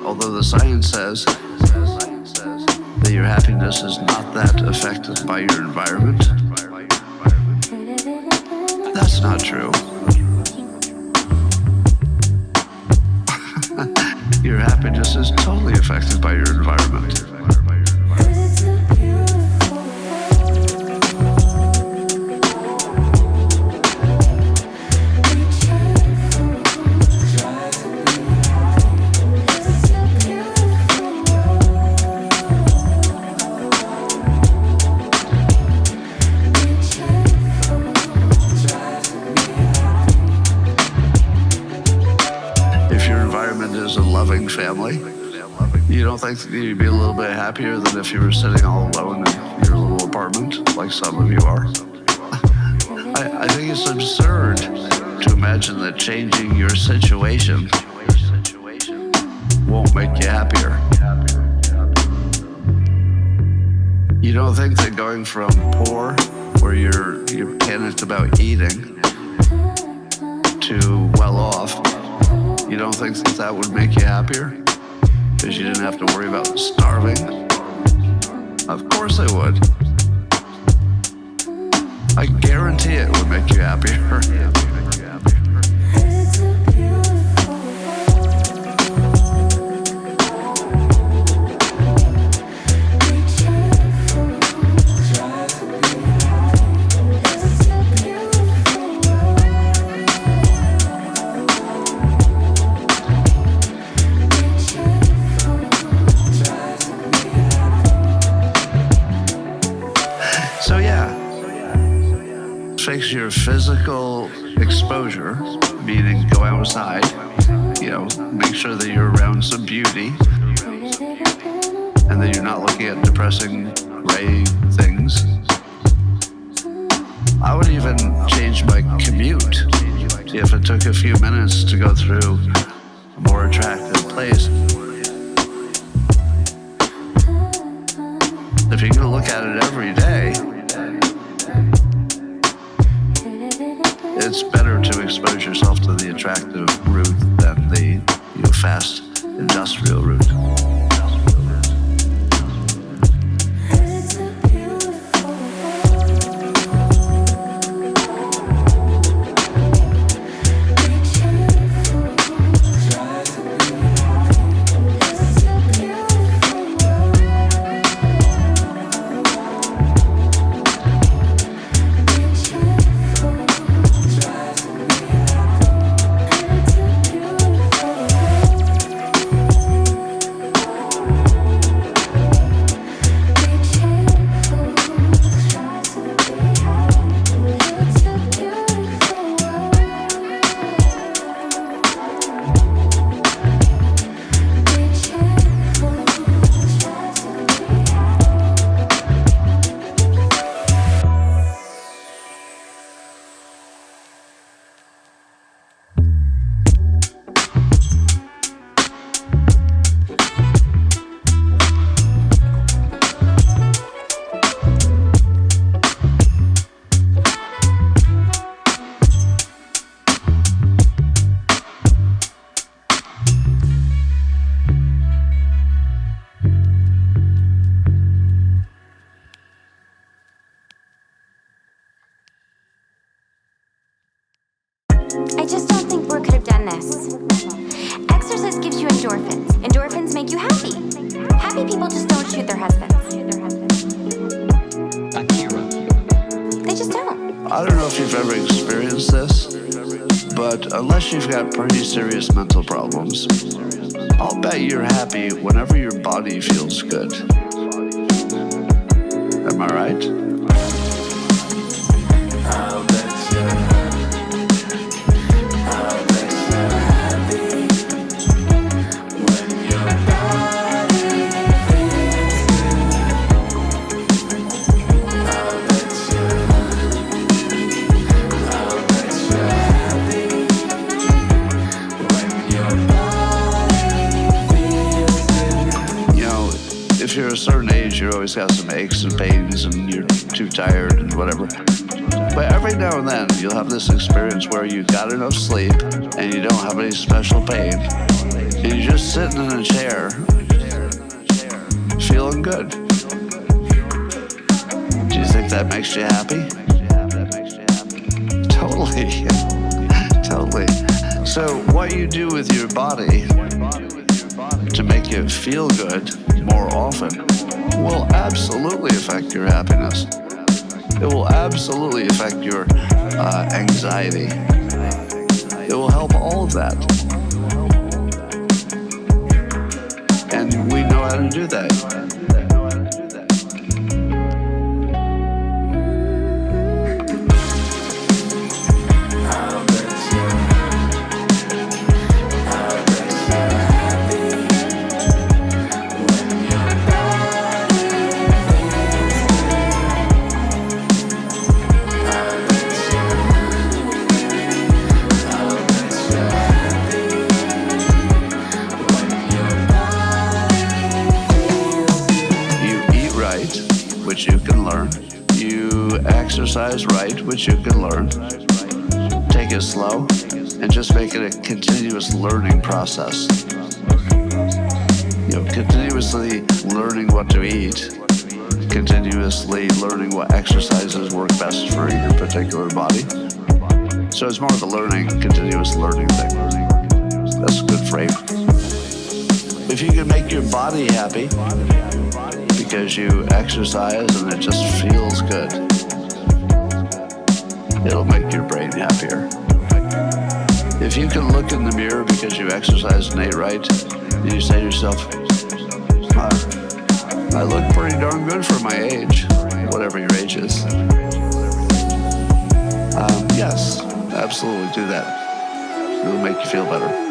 Although the science says that your happiness is not that affected by your environment, that's not true. Your happiness is totally affected by your environment. Family, you don't think that you'd be a little bit happier than if you were sitting all alone in your little apartment, like some of you are? I think it's absurd to imagine that changing your situation won't make you happier. You don't think that going from poor, where you're panicked about eating, to well off, you don't think that would make you happier? Because you didn't have to worry about starving? Of course it would. I guarantee it would make you happier. Fix your physical exposure, meaning go outside, make sure that you're around some beauty and that you're not looking at depressing gray things. I would even change my commute if it took a few minutes to go through a more attractive place. If you're going to look at it every day, it's better to expose yourself to the attractive route than the fast industrial route. I just don't think Brooke could have done this. Exercise gives you endorphins. Endorphins make you happy. Happy people just don't shoot their husbands. Akira. They just don't. I don't know if you've ever experienced this, but unless you've got pretty serious mental problems, I'll bet you're happy whenever your body feels good. Am I right? If you're a certain age, you always got some aches and pains and you're too tired and whatever. But every now and then, you'll have this experience where you got enough sleep and you don't have any special pain. And you're just sitting in a chair, feeling good. Do you think that makes you happy? Totally. Totally. So what you do with your body to make it feel good more often will absolutely affect your happiness. It will absolutely affect your anxiety. It will help all of that. And we know how to do that. Which you can learn. You exercise right, which you can learn. Take it slow and just make it a continuous learning process. Continuously learning what to eat, continuously learning what exercises work best for your particular body. So it's more of a continuous learning thing. That's a good frame. If you can make your body happy, because you exercise and it just feels good, it'll make your brain happier. If you can look in the mirror because you exercised and ate right, and you say to yourself, I look pretty darn good for my age, whatever your age is. Yes, absolutely do that. It'll make you feel better.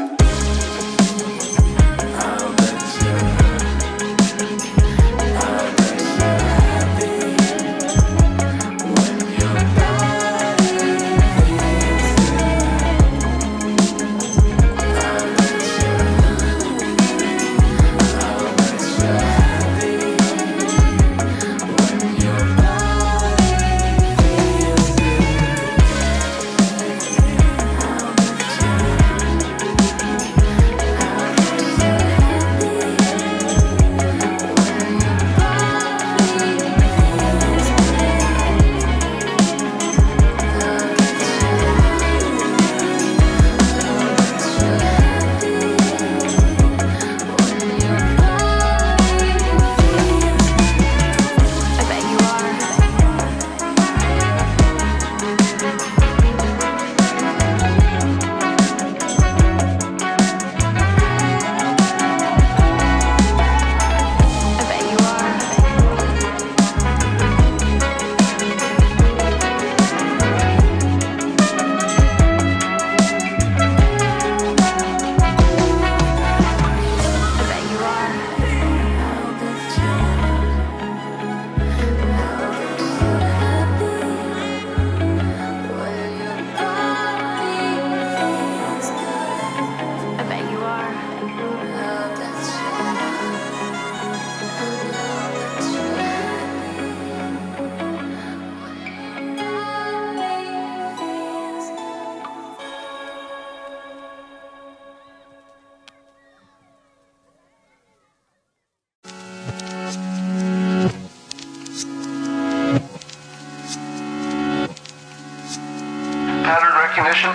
recognition,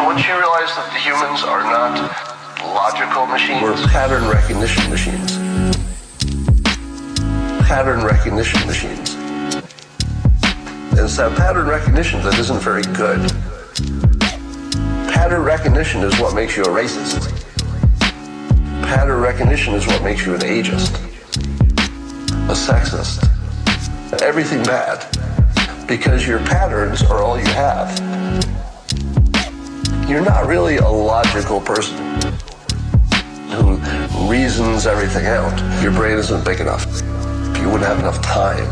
once you realize that the humans are not logical machines, we're pattern recognition machines. Pattern recognition machines. And it's that pattern recognition that isn't very good. Pattern recognition is what makes you a racist. Pattern recognition is what makes you an ageist, a sexist, everything bad, because your patterns are all you have. You're not really a logical person who reasons everything out. Your brain isn't big enough. You wouldn't have enough time.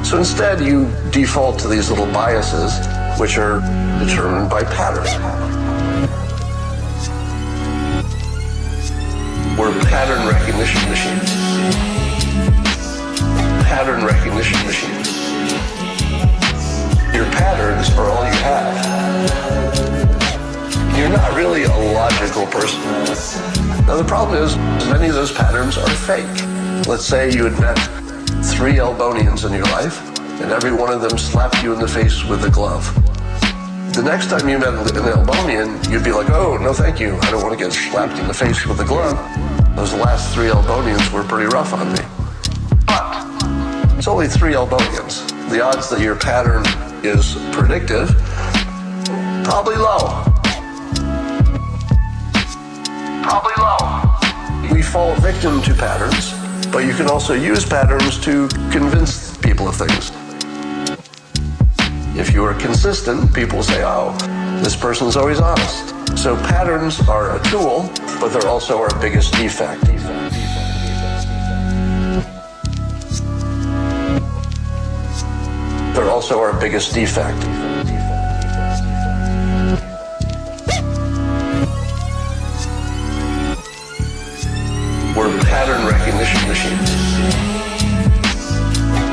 So instead, you default to these little biases, which are determined by patterns. We're pattern recognition machines. Pattern recognition machines. Your patterns are all you have. You're not really a logical person. Now the problem is, many of those patterns are fake. Let's say you had met 3 Elbonians in your life, and every one of them slapped you in the face with a glove. The next time you met an Elbonian, you'd be like, oh, no thank you, I don't want to get slapped in the face with a glove. Those last 3 Elbonians were pretty rough on me. But it's only 3 Elbonians. The odds that your pattern is predictive, probably low. Probably low. We fall victim to patterns, but you can also use patterns to convince people of things. If you are consistent, people say, oh, this person's always honest. So patterns are a tool, but they're also our biggest defect. They're also our biggest defect. We're pattern recognition machines.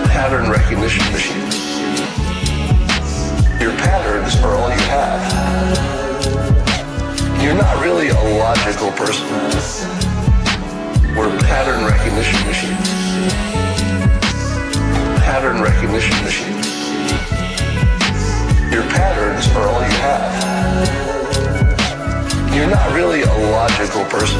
Pattern recognition machines. Your patterns are all you have. You're not really a logical person. We're pattern recognition machines. Pattern recognition machines. Your patterns are all you have. You're not really a logical person.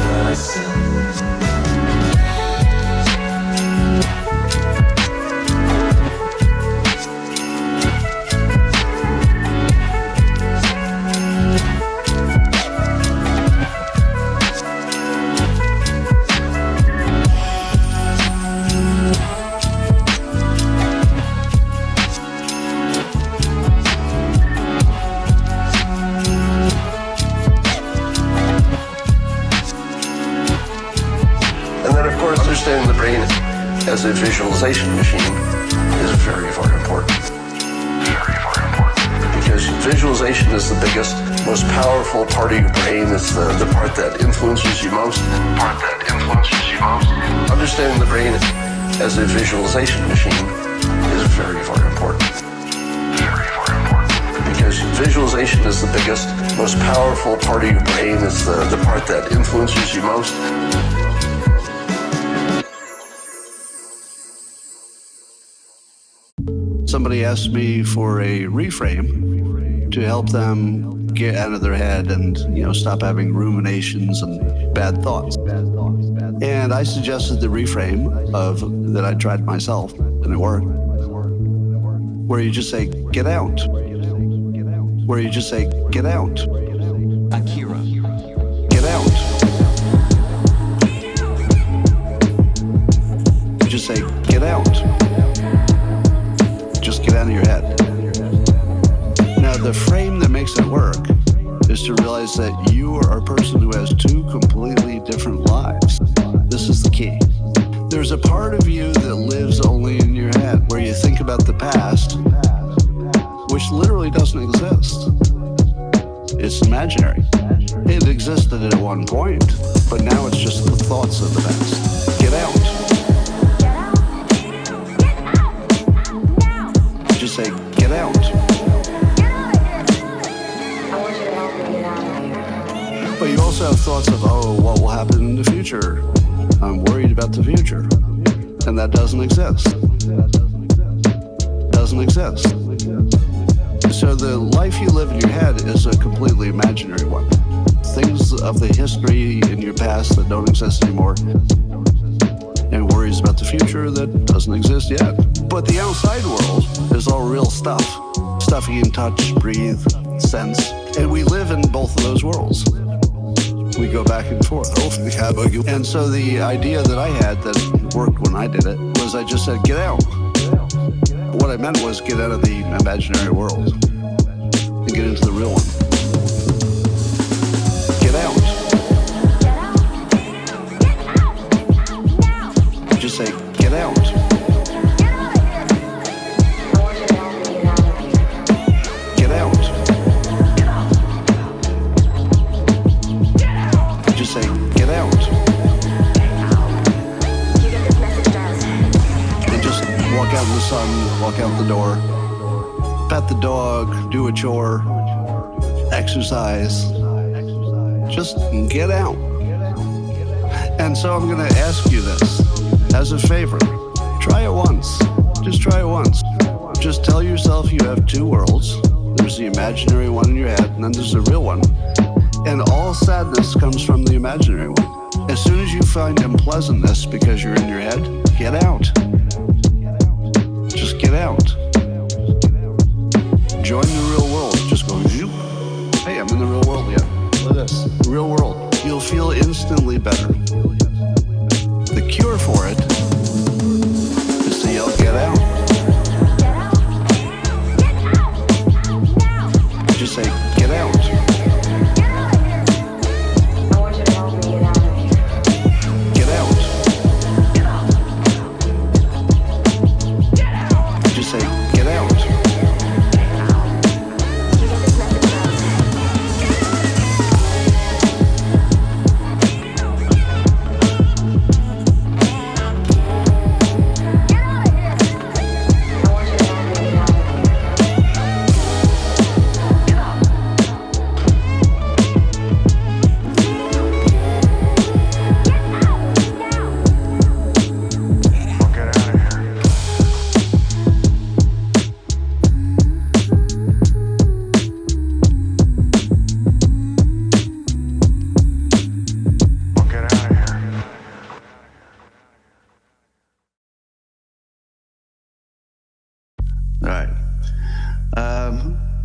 Understanding the brain as a visualization machine is very, very important. Very, very important. Because visualization is the biggest, most powerful part of your brain. It's the part that influences you most. Understanding the brain as a visualization machine is very, very important. Very, very important. Because visualization is the biggest, most powerful part of your brain. It's the part that influences you most. Somebody asked me for a reframe to help them get out of their head and, stop having ruminations and bad thoughts. And I suggested the reframe that I tried myself, and it worked. Where you just say, get out. Where you just say, get out. Akira. Get out. You just say, get out. Just get out of your head. Now, the frame that makes it work is to realize that you are a person who has 2 completely different lives. This is the key. There's a part of you that lives only in your head, where you think about the past, which literally doesn't exist. It's imaginary. It existed at one point, but now it's just the thoughts of the past. Get out. Just say, get out. But you also have thoughts of, oh, what will happen in the future? I'm worried about the future. And that doesn't exist. Doesn't exist. so the life you live in your head is a completely imaginary one. Things of the history in your past that don't exist anymore, and worries about the future that doesn't exist yet. But the outside world is all real stuff. Stuff you can touch, breathe, sense. And we live in both of those worlds. We go back and forth. And so the idea that I had that worked when I did it was I just said, get out. What I meant was get out of the imaginary world and get into the real one. Get out. Just say, get out. Get out. Just say, get out. And just walk out in the sun, walk out the door, pet the dog, do a chore, exercise. Just get out. And so I'm going to ask you this as a favor. Try it once. Just try it once. Just tell yourself you have two worlds. There's the imaginary one in your head, and then there's the real one. And all sadness comes from the imaginary one. As soon as you find unpleasantness because you're in your head, get out. Just get out. Join the real world. Just go, zoop. Hey, I'm in the real world yet. Look at this. Real world. You'll feel instantly better. The cure for it is to yell, get out. Just say, get out. Get out. Just say, get out.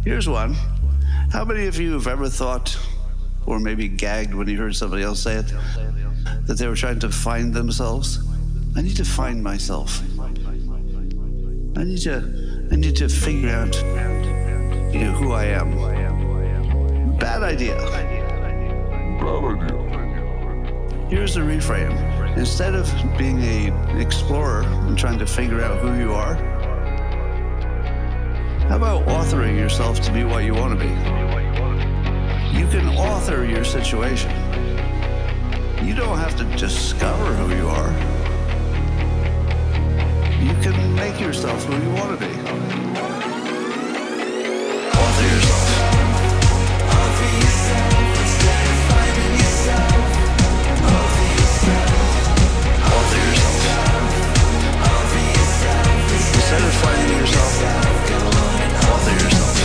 Here's one. How many of you have ever thought, or maybe gagged when you heard somebody else say it, that they were trying to find themselves? I need to find myself. I need to figure out, who I am. Bad idea. Here's the reframe. Instead of being an explorer and trying to figure out who you are, how about authoring yourself to be what you want to be? You can author your situation. You don't have to discover who you are. You can make yourself who you want to be. Author yourself. Author yourself instead of finding yourself. Author yourself. Author yourself. Author yourself instead of finding yourself. Author yourself.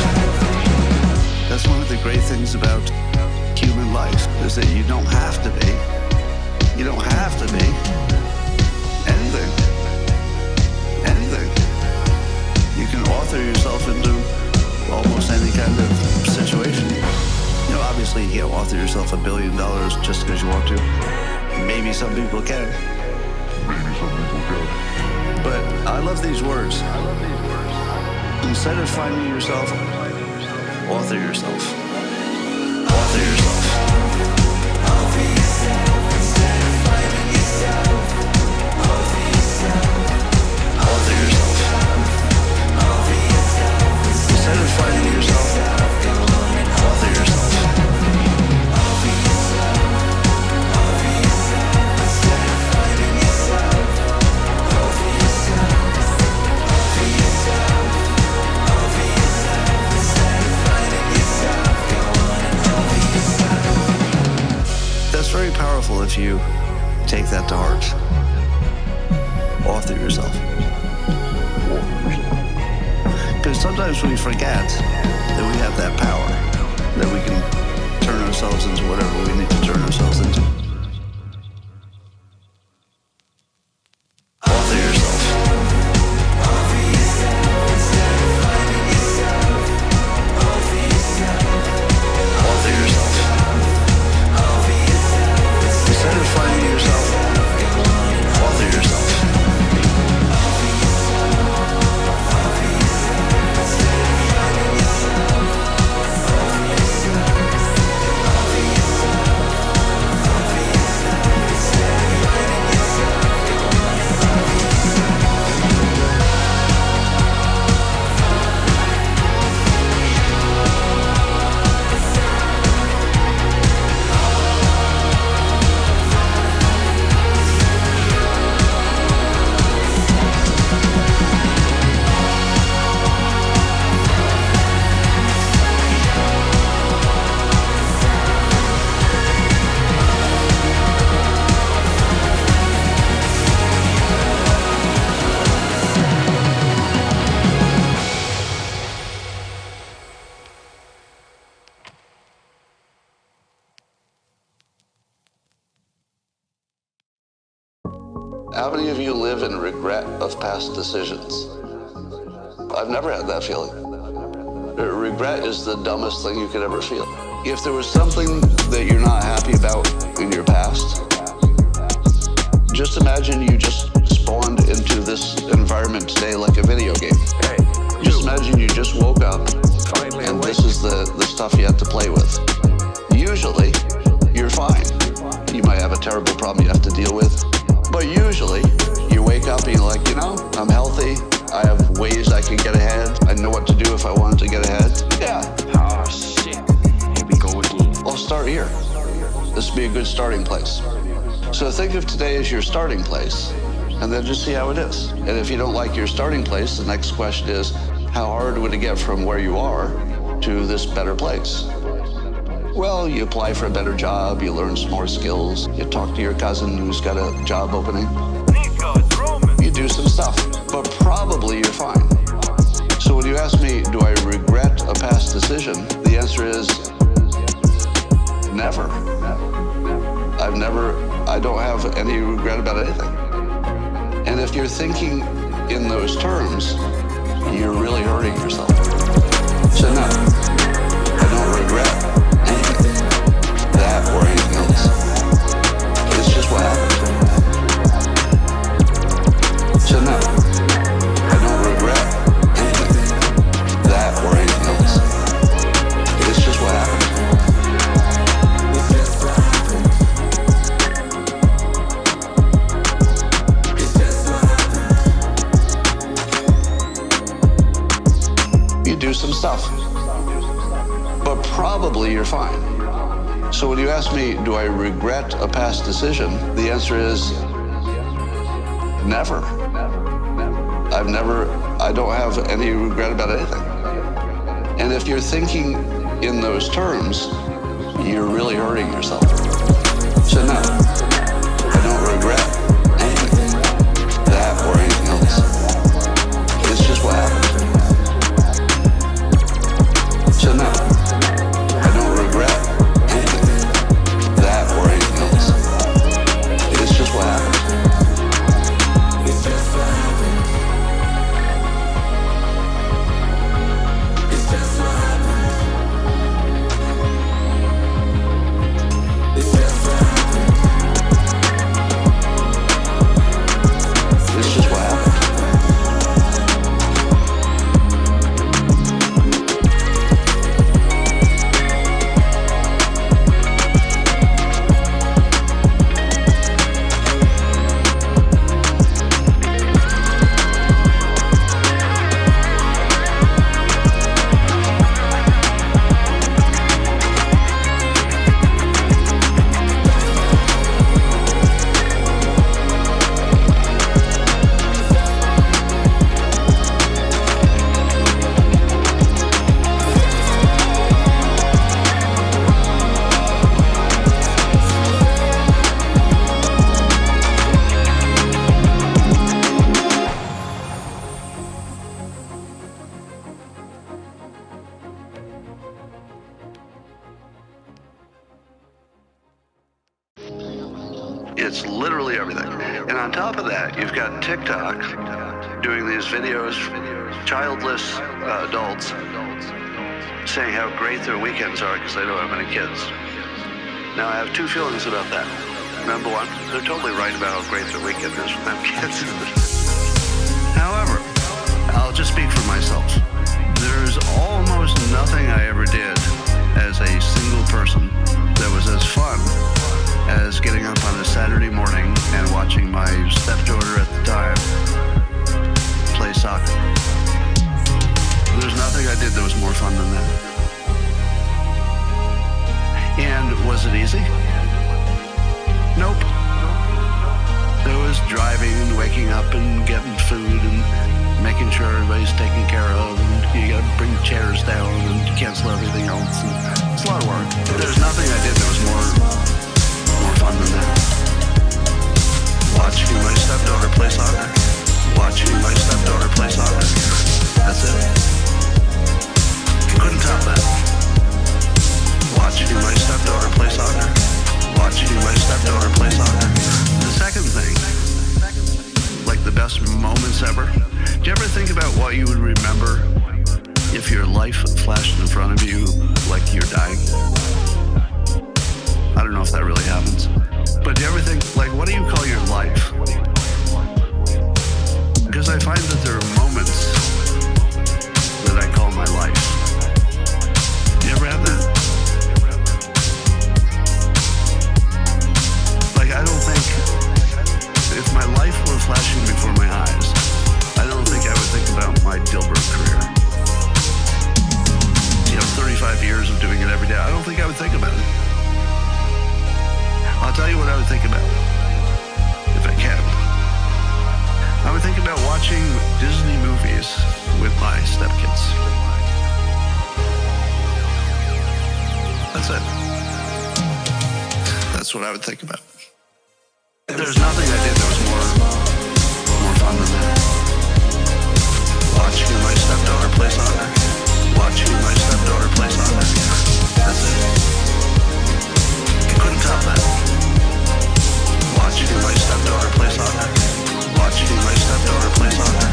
That's one of the great things about human life, is that you don't have to be. You don't have to be anything. Anything. You can author yourself into almost any kind of situation. Obviously you can't author yourself $1 billion just because you want to. Maybe some people can. But I love these words. Instead of finding yourself, author yourself. Author yourself. Author yourself instead of finding yourself. Author yourself. Author yourself. Author yourself instead of finding yourself. Author yourself. Author yourself. Author yourself instead of finding yourself. Author yourself. Author yourself. That's very powerful if you take that to heart. Author yourself. Because sometimes we forget that we have that power, that we can turn ourselves into whatever we need to turn ourselves into. Author yourself. Author yourself. Instead of finding yourself. Author yourself. How many of you live in regret of past decisions? I've never had that feeling. Regret is the dumbest thing you could ever feel. If there was something that you're not happy about in your past, just imagine you just spawned into this environment today like a video game. Just imagine you just woke up and this is the stuff you have to play with. Usually, you're fine. You might have a terrible problem you have to deal with, but usually, you wake up and you're like, you know, I'm healthy, I have ways I can get ahead, I know what to do if I wanted to get ahead. Yeah. Oh shit, here we go again. I'll start here. This would be a good starting place. So think of today as your starting place, and then just see how it is. And if you don't like your starting place, the next question is, how hard would it get from where you are to this better place? Well, you apply for a better job, you learn some more skills, you talk to your cousin who's got a job opening. You do some stuff, but probably you're fine. So when you ask me, do I regret a past decision? The answer is never. I don't have any regret about anything. And if you're thinking in those terms, you're really hurting yourself. So no, I don't regret that or anything else. It's just what happened. So no, I don't regret anything, that or anything else. It's just what happened. You do some stuff, but probably you're fine. So when you ask me, do I regret a past decision? The answer is never. I don't have any regret about anything. And if you're thinking in those terms, you're really hurting yourself. So no, I don't regret anything, that or anything else. It's just what happened. So no, I don't regret anything, that or anything else. It's just what happened. It's just what happened. It's just what happened. It's just what happened. It's just what happened. It's literally everything. And on top of that, you've got TikTok doing these videos, childless adults saying how great their weekends are because they don't have any kids. Now, I have two feelings about that. Number one, they're totally right about how great their weekend is when they have kids. However, I'll just speak for myself. There's almost nothing I ever did as a single person that was as fun as getting up on a Saturday morning and watching my stepdaughter at the time play soccer. There's nothing I did that was more fun than that. And was it easy? Nope. There was driving and waking up and getting food and making sure everybody's taken care of, and you gotta bring chairs down and cancel everything else. And it's a lot of work. There's nothing I did that was more fun than that. Watching my stepdaughter play soccer. Watching my stepdaughter play soccer. That's it. Couldn't top that. Watching my stepdaughter play soccer. Watching my stepdaughter play soccer. The second thing, like the best moments ever. Do you ever think about what you would remember if your life flashed in front of you like you're dying? I don't know if that really happens. But do you ever think, like, what do you call your life? Because I find that there are moments that I call my life. Do you ever have that? Like, I don't think, if my life were flashing before my eyes, I don't think I would think about my Dilbert career. 35 years of doing it every day. I don't think I would think about it. I'll tell you what I would think about, if I can. I would think about watching Disney movies with my stepkids. That's it. That's what I would think about. There's nothing I did that was more fun than that. Watching my stepdaughter play soccer. Watching my stepdaughter play soccer. That's it. Couldn't top that. Watching my stepdaughter play soccer. Watching my stepdaughter play soccer.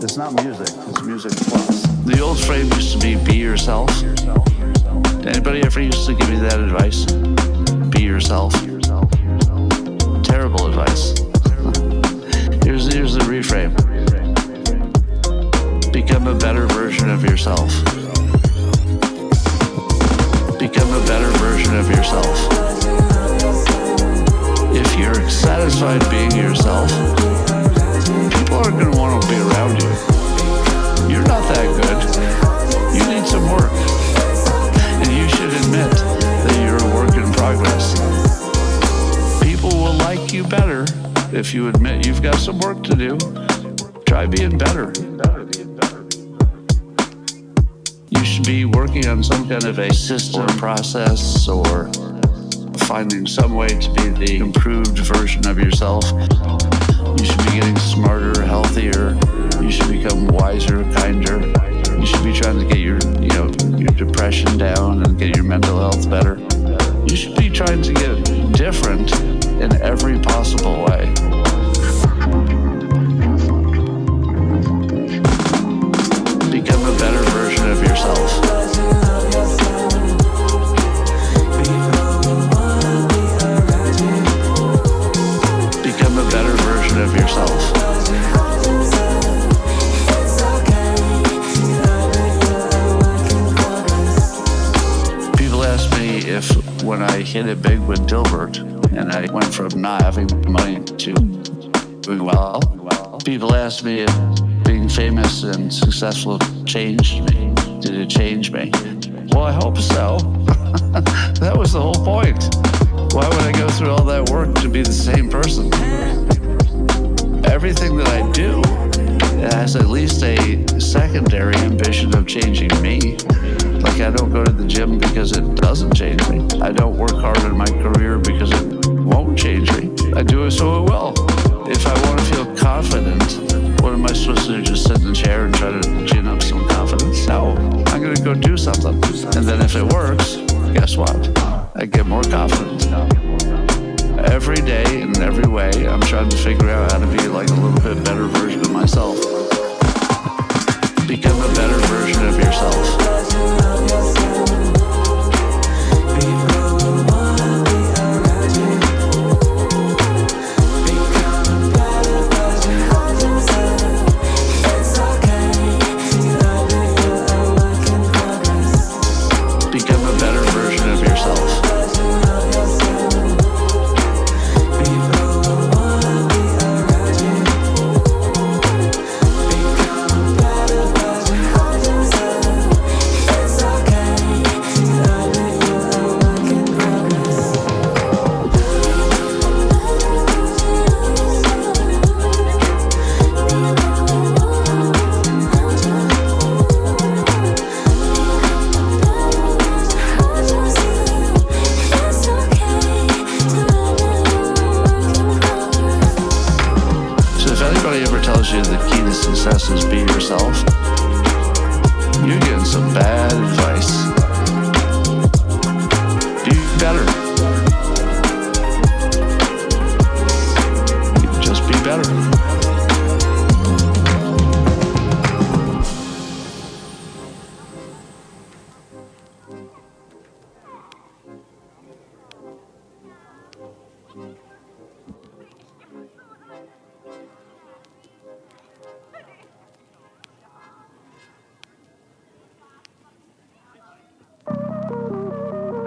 It's not music, it's music plus. The old phrase used to be yourself. Anybody ever used to give you that advice? Be yourself. Terrible advice. Here's the reframe. Become a better version of yourself. Become a better version of yourself. If you're satisfied being yourself, people aren't going to want to be around you. You're not that good. You need some work. And you should admit that you're a work in progress. People will like you better if you admit you've got some work to do. Try being better. You should be working on some kind of a system or process, or finding some way to be the improved version of yourself. You should be getting smarter, healthier. You should become wiser, kinder. You should be trying to get your depression down and get your mental health better. You should be trying to get different in every possible way. Become a better version of yourself. Become a better version of yourself. when I hit it big with Dilbert, and I went from not having money to doing well. People ask me if being famous and successful changed me. Did it change me? Well, I hope so. That was the whole point. Why would I go through all that work to be the same person? Everything that I do has at least a secondary ambition of changing me. Like, I don't go to the gym because it doesn't change me. I don't work hard in my career because it won't change me. I do it so it will. If I want to feel confident, what am I supposed to do? Just sit in the chair and try to gin up some confidence? No, I'm going to go do something. And then if it works, guess what? I get more confident. Every day, in every way, I'm trying to figure out how to be like a little bit better version of myself. Become a better version of yourself.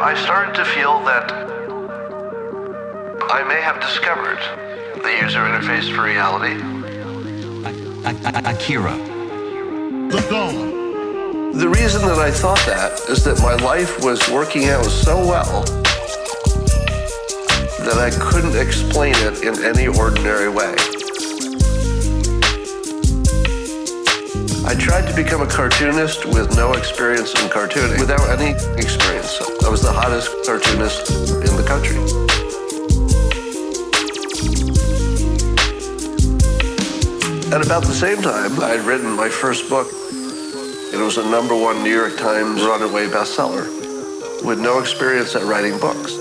I started to feel that I may have discovered the user interface for reality. Akira The Don. The reason that I thought that is that my life was working out so well that I couldn't explain it in any ordinary way. I tried to become a cartoonist with no experience in cartooning, without any experience. I was the hottest cartoonist in the country. At about the same time, I had written my first book. It was a #1 New York Times runaway bestseller, with no experience at writing books.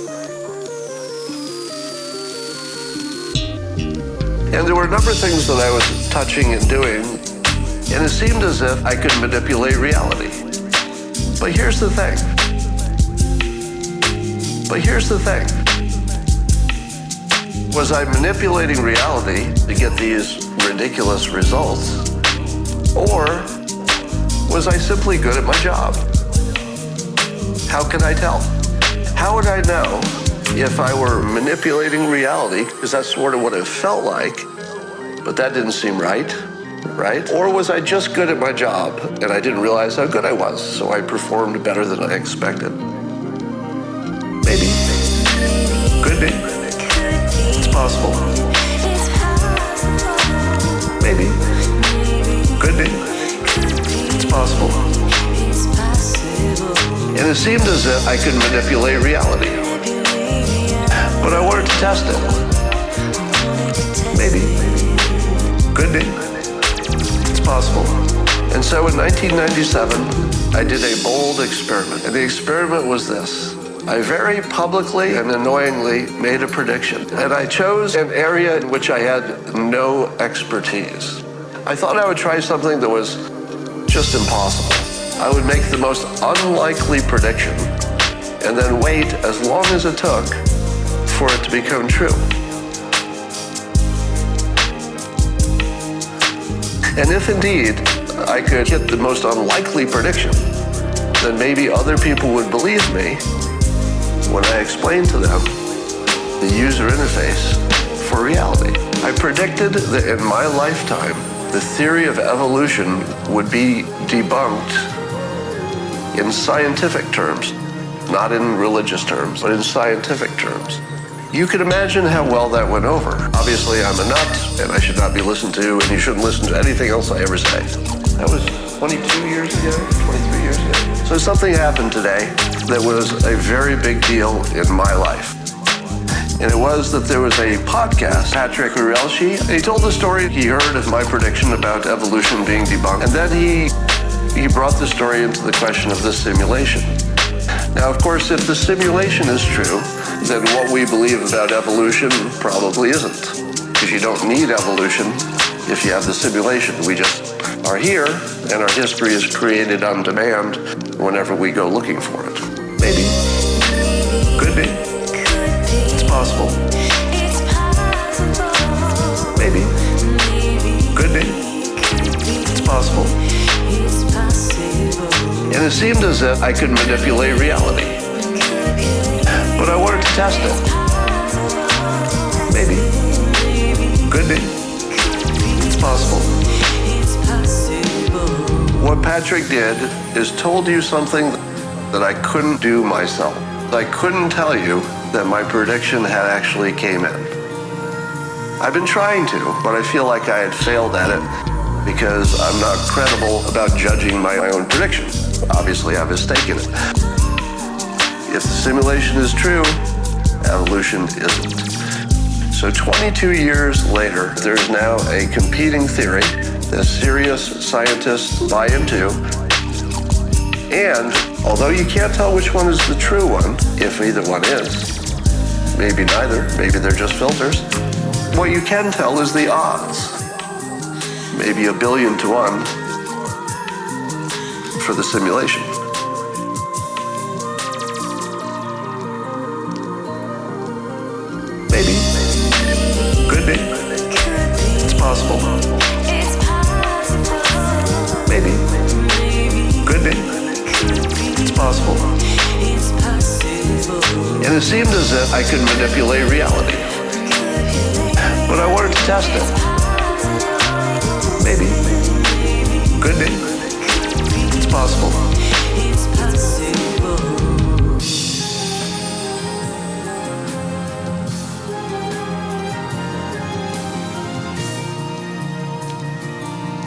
And there were a number of things that I was touching and doing, and it seemed as if I could manipulate reality. But here's the thing. Was I manipulating reality to get these ridiculous results? Or was I simply good at my job? How can I tell? How would I know if I were manipulating reality? Because that's sort of what it felt like, but that didn't seem right? Or was I just good at my job and I didn't realize how good I was, so I performed better than I expected? Maybe. Could be. It's possible. Maybe. Could be. It's possible. And it seemed as if I could manipulate reality. But I wanted to test it. Maybe. Could be. It's possible. And so in 1997, I did a bold experiment. And the experiment was this. I very publicly and annoyingly made a prediction. And I chose an area in which I had no expertise. I thought I would try something that was just impossible. I would make the most unlikely prediction and then wait as long as it took for it to become true. And if indeed I could hit the most unlikely prediction, then maybe other people would believe me when I explained to them the user interface for reality. I predicted that in my lifetime, the theory of evolution would be debunked in scientific terms, not in religious terms, but in scientific terms. You can imagine how well that went over. Obviously, I'm a nut, and I should not be listened to, and you shouldn't listen to anything else I ever say. That was 22 years ago, 23 years ago. So something happened today that was a very big deal in my life. And it was that there was a podcast, Patrick Urelshi. He told the story he heard of my prediction about evolution being debunked. And then he brought the story into the question of the simulation. Now, of course, if the simulation is true, then what we believe about evolution probably isn't. Because you don't need evolution if you have the simulation. We just are here, and our history is created on demand whenever we go looking for it. Maybe. Could be. It's possible. Maybe. Could be. It's possible. And it seemed as if I could manipulate reality. But I wanted to test it. Maybe. Could be. It's possible. What Patrick did is told you something that I couldn't do myself. I couldn't tell you that my prediction had actually came in. I've been trying to, but I feel like I had failed at it because I'm not credible about judging my own prediction. Obviously, I have a stake in it. If the simulation is true, evolution isn't. So 22 years later, there's now a competing theory that serious scientists buy into. And although you can't tell which one is the true one, if either one is, maybe neither, maybe they're just filters, what you can tell is the odds. Maybe 1 billion to 1 for the simulation. Maybe. Could be. It's possible. Maybe. Could be. It's possible. And it seemed as if I could manipulate reality. But I wanted to test it. Maybe. Could be. It's possible.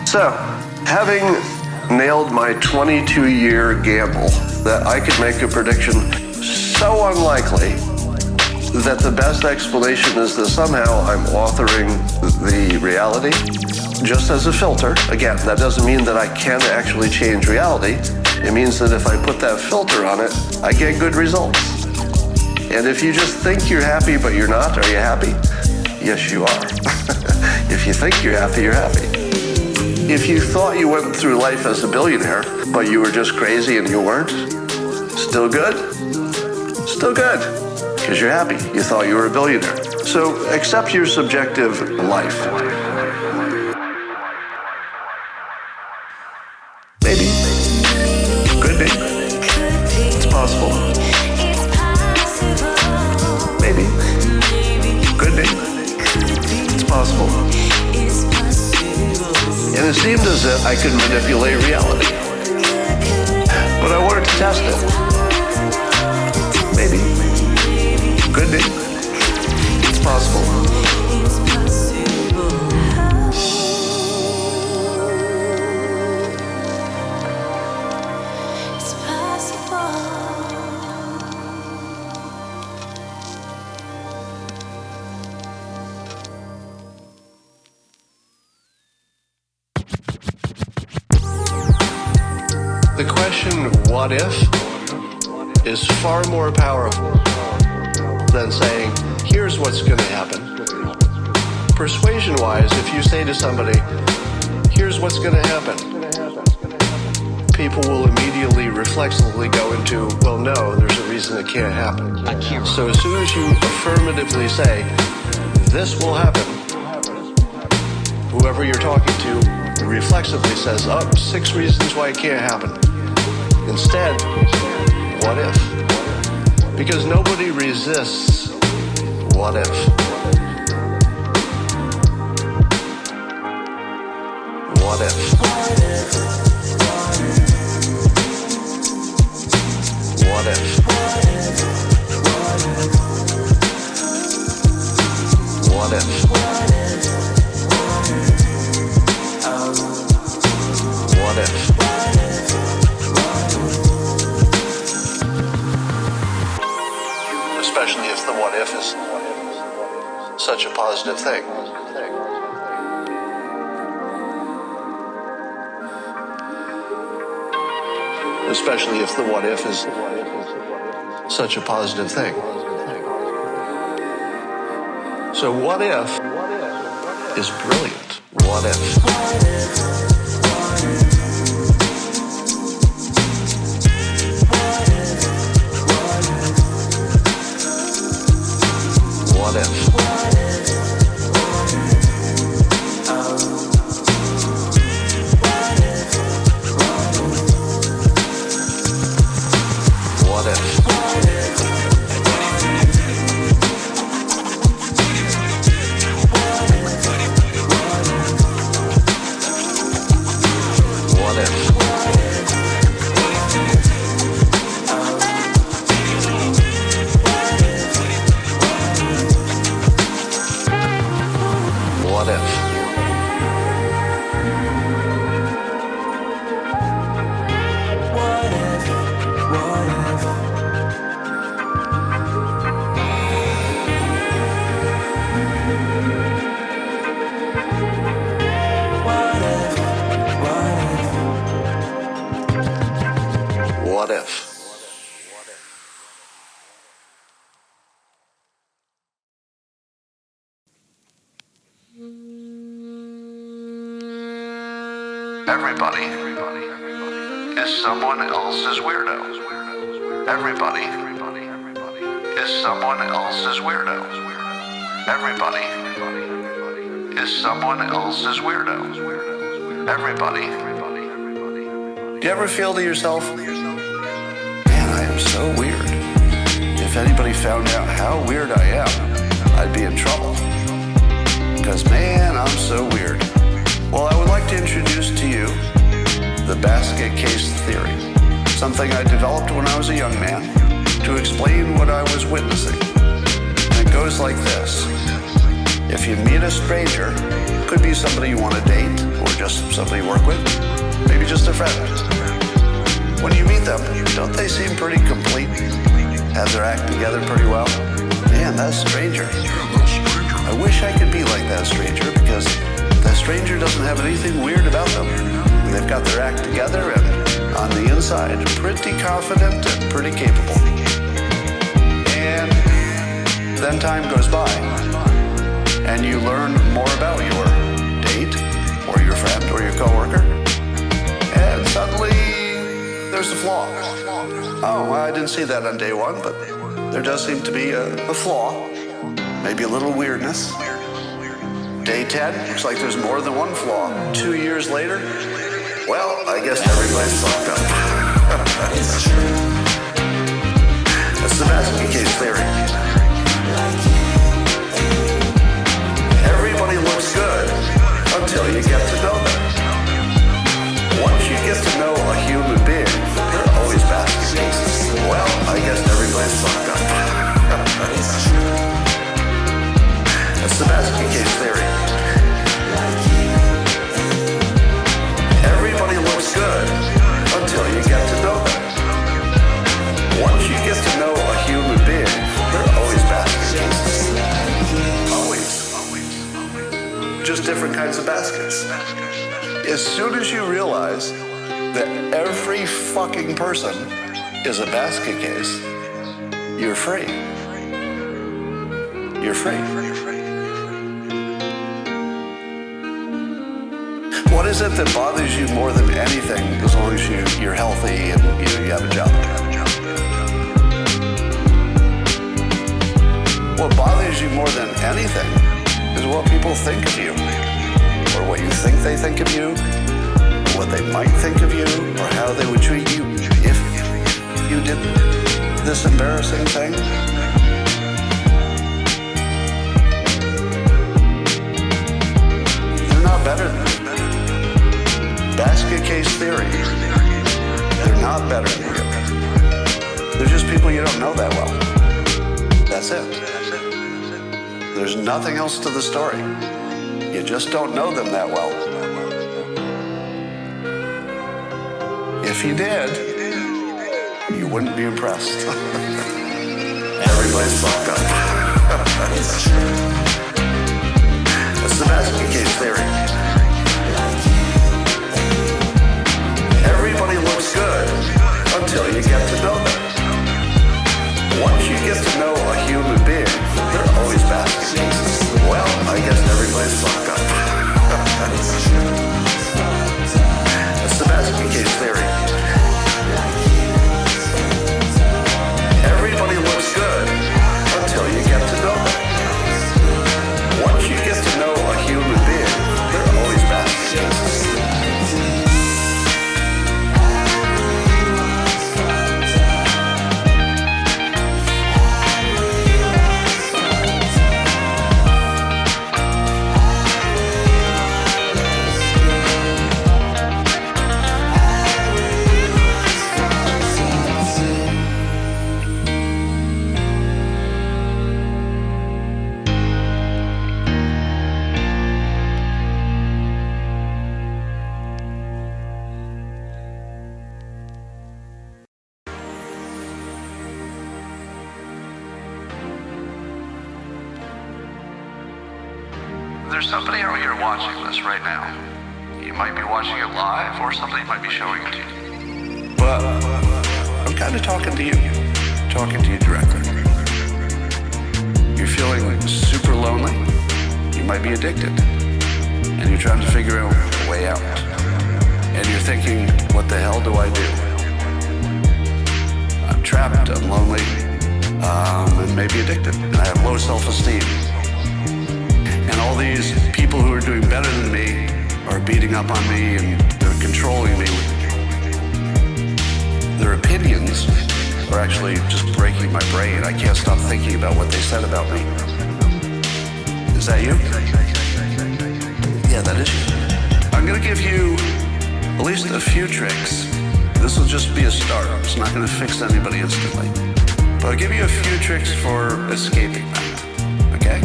So, having nailed my 22-year gamble that I could make a prediction so unlikely that the best explanation is that somehow I'm authoring the reality just as a filter. Again, that doesn't mean that I can actually change reality. It means that if I put that filter on it, I get good results. And if you just think you're happy but you're not, are you happy? Yes, you are. If you think you're happy, you're happy. If you thought you went through life as a billionaire, but you were just crazy and you weren't, still good? Still good, because you're happy. You thought you were a billionaire. So accept your subjective life. Maybe. Could be. It's possible. Maybe. Could be. It's possible. And it seemed as if I could manipulate reality. But I wanted to test it. Maybe. Could be. It's possible. The question, what if, is far more powerful than saying, here's what's going to happen. Persuasion-wise, if you say to somebody, here's what's going to happen, people will immediately reflexively go into, well, no, there's a reason it can't happen. So as soon as you affirmatively say, this will happen, whoever you're talking to reflexively says, 6 reasons why it can't happen. Instead, what if? Because nobody resists what if. What if? What if? What if? What if? Especially if the what if is such a positive thing. Especially if the what if is such a positive thing. So what if is brilliant. What if? What if? What if? What if? What if? What if? Everybody is someone else's weirdo. Everybody is someone else's weirdo. Everybody is someone else's weirdo. Everybody. Do you ever feel to yourself, man, I am so weird. If anybody found out how weird I am, I'd be in trouble. Because, man, I'm so weird. Well, I would like to introduce to you the basket case theory, something I developed when I was a young man to explain what I was witnessing. And it goes like this. If you meet a stranger, could be somebody you want to date or just somebody you work with, maybe just a friend. When you meet them, don't they seem pretty complete? Have their act together pretty well? Man, that stranger. I wish I could be like that stranger because that stranger doesn't have anything weird about them. They've got their act together and on the inside, pretty confident and pretty capable. And then time goes by and you learn more about your date or your friend or your coworker. And suddenly there's a flaw. Oh, I didn't see that on day one, but there does seem to be a flaw. Maybe a little weirdness. Day 10, looks like there's more than one flaw. 2 years later, well, I guess everybody's fucked up. That's the basket case theory. Everybody looks good until you get to know them. Once you get to know a human being, they're always basket cases. Well, I guess everybody's fucked up. That's the basket case theory. Everybody looks good until you get to know them. Once you get to know a human being, they're always basket cases. Always. Just different kinds of baskets. As soon as you realize that every fucking person is a basket case, you're free. You're free. What is it that bothers you more than anything as long as you're healthy and you have a job? What bothers you more than anything is what people think of you, or what you think they think of you, or what they might think of you, or how they would treat you if you didn't this embarrassing thing? They're not better than you. Basket case theory. They're not better than you. They're just people you don't know that well. That's it. There's nothing else to the story. You just don't know them that well. If you did, you wouldn't be impressed. Everybody's fucked up. It's true. That's the basket case theory. Everybody looks good until you get to know them. Once you get to know a human being, they're always basket cases. Well, I guess everybody's fucked up. That's the basket case theory. Everybody looks good until you get to know them. Once you get to know a human being, they're always basket cases. There's somebody out here watching this right now. You might be watching it live, or somebody might be showing it to you. But I'm kind of talking to you directly. You're feeling super lonely. You might be addicted. And you're trying to figure out a way out. And you're thinking, what the hell do I do? I'm trapped, I'm lonely, and maybe addicted. And I have low self-esteem. And all these people who are doing better than me are beating up on me and they're controlling me. Their opinions are actually just breaking my brain. I can't stop thinking about what they said about me. Is that you? Yeah, that is you. I'm gonna give you at least a few tricks. This will just be a start. It's not gonna fix anybody instantly. But I'll give you a few tricks for escaping that, okay?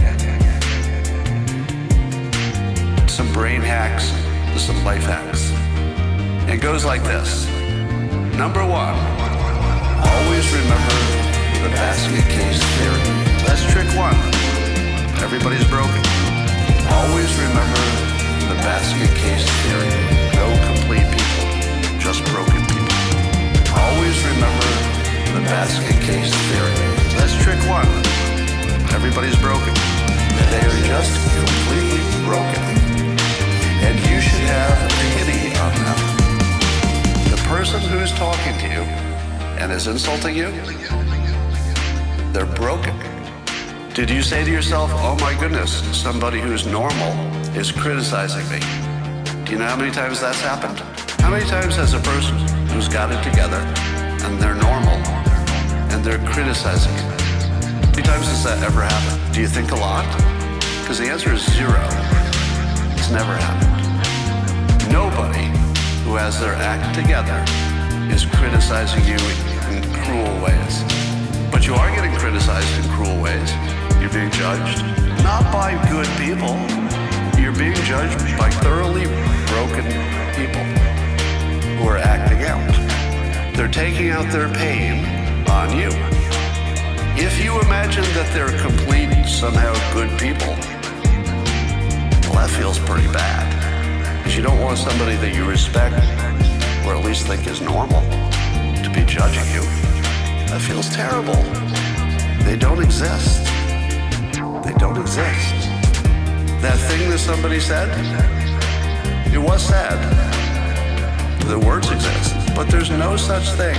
Some brain hacks, some life hacks. It goes like this. Number one, always remember the basket case theory. That's trick one. Everybody's broken. Always remember the basket case theory. No complete people, just broken people. Always remember the basket case theory. That's trick one. Everybody's broken. They are just completely broken. And you should have pity on them. The person who's talking to you and is insulting you, they're broken. Did you say to yourself, oh my goodness, somebody who's normal is criticizing me? Do you know how many times that's happened? How many times has a person who's got it together and they're normal and they're criticizing you? How many times does that ever happen? Do you think a lot? Because the answer is zero. It's never happened. Nobody who has their act together is criticizing you in cruel ways. But you are getting criticized in cruel ways. You're being judged, not by good people. You're being judged by thoroughly broken people who are acting out. They're taking out their pain on you. If you imagine that they're complete, somehow good people, well, that feels pretty bad. Because you don't want somebody that you respect, or at least think is normal, to be judging you. That feels terrible. They don't exist. They don't exist. That thing that somebody said, it was said. The words exist, but there's no such thing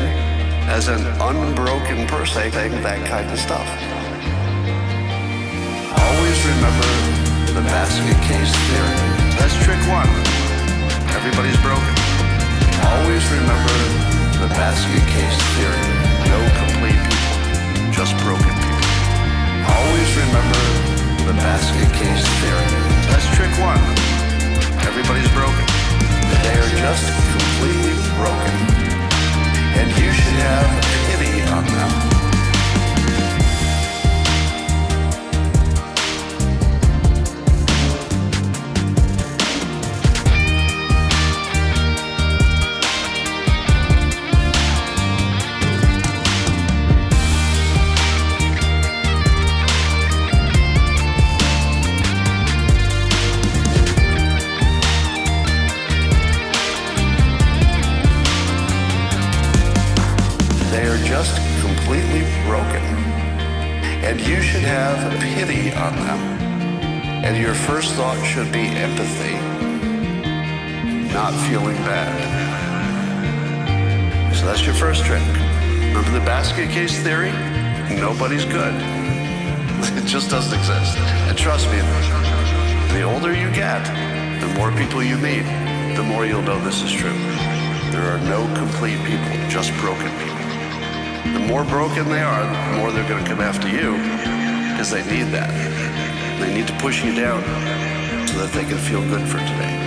as an unbroken person saying that kind of stuff. Always remember the basket case theory. That's trick one. Everybody's broken. Always remember the basket case theory. No complete people, everybody's broken. They are just completely broken. And you should have pity on them. Just completely broken. And you should have pity on them. And your first thought should be empathy, not feeling bad. So that's your first trick. Remember the basket case theory? Nobody's good. It just doesn't exist. And trust me, the older you get, the more people you meet, the more you'll know this is true. There are no complete people, just broken people. The more broken they are, the more they're going to come after you because they need that. They need to push you down so that they can feel good for today.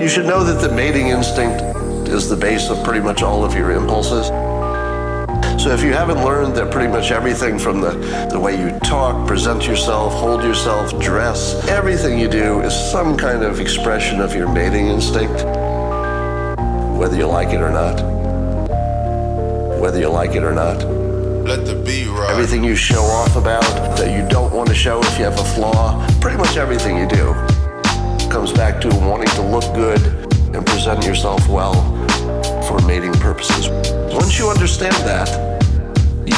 You should know that the mating instinct is the base of pretty much all of your impulses. So if you haven't learned that pretty much everything from the way you talk, present yourself, hold yourself, dress, everything you do is some kind of expression of your mating instinct, whether you like it or not. Whether you like it or not. Let the beat rock. Everything you show off about that you don't want to show if you have a flaw, pretty much everything you do comes back to wanting to look good and present yourself well for mating purposes. Once you understand that,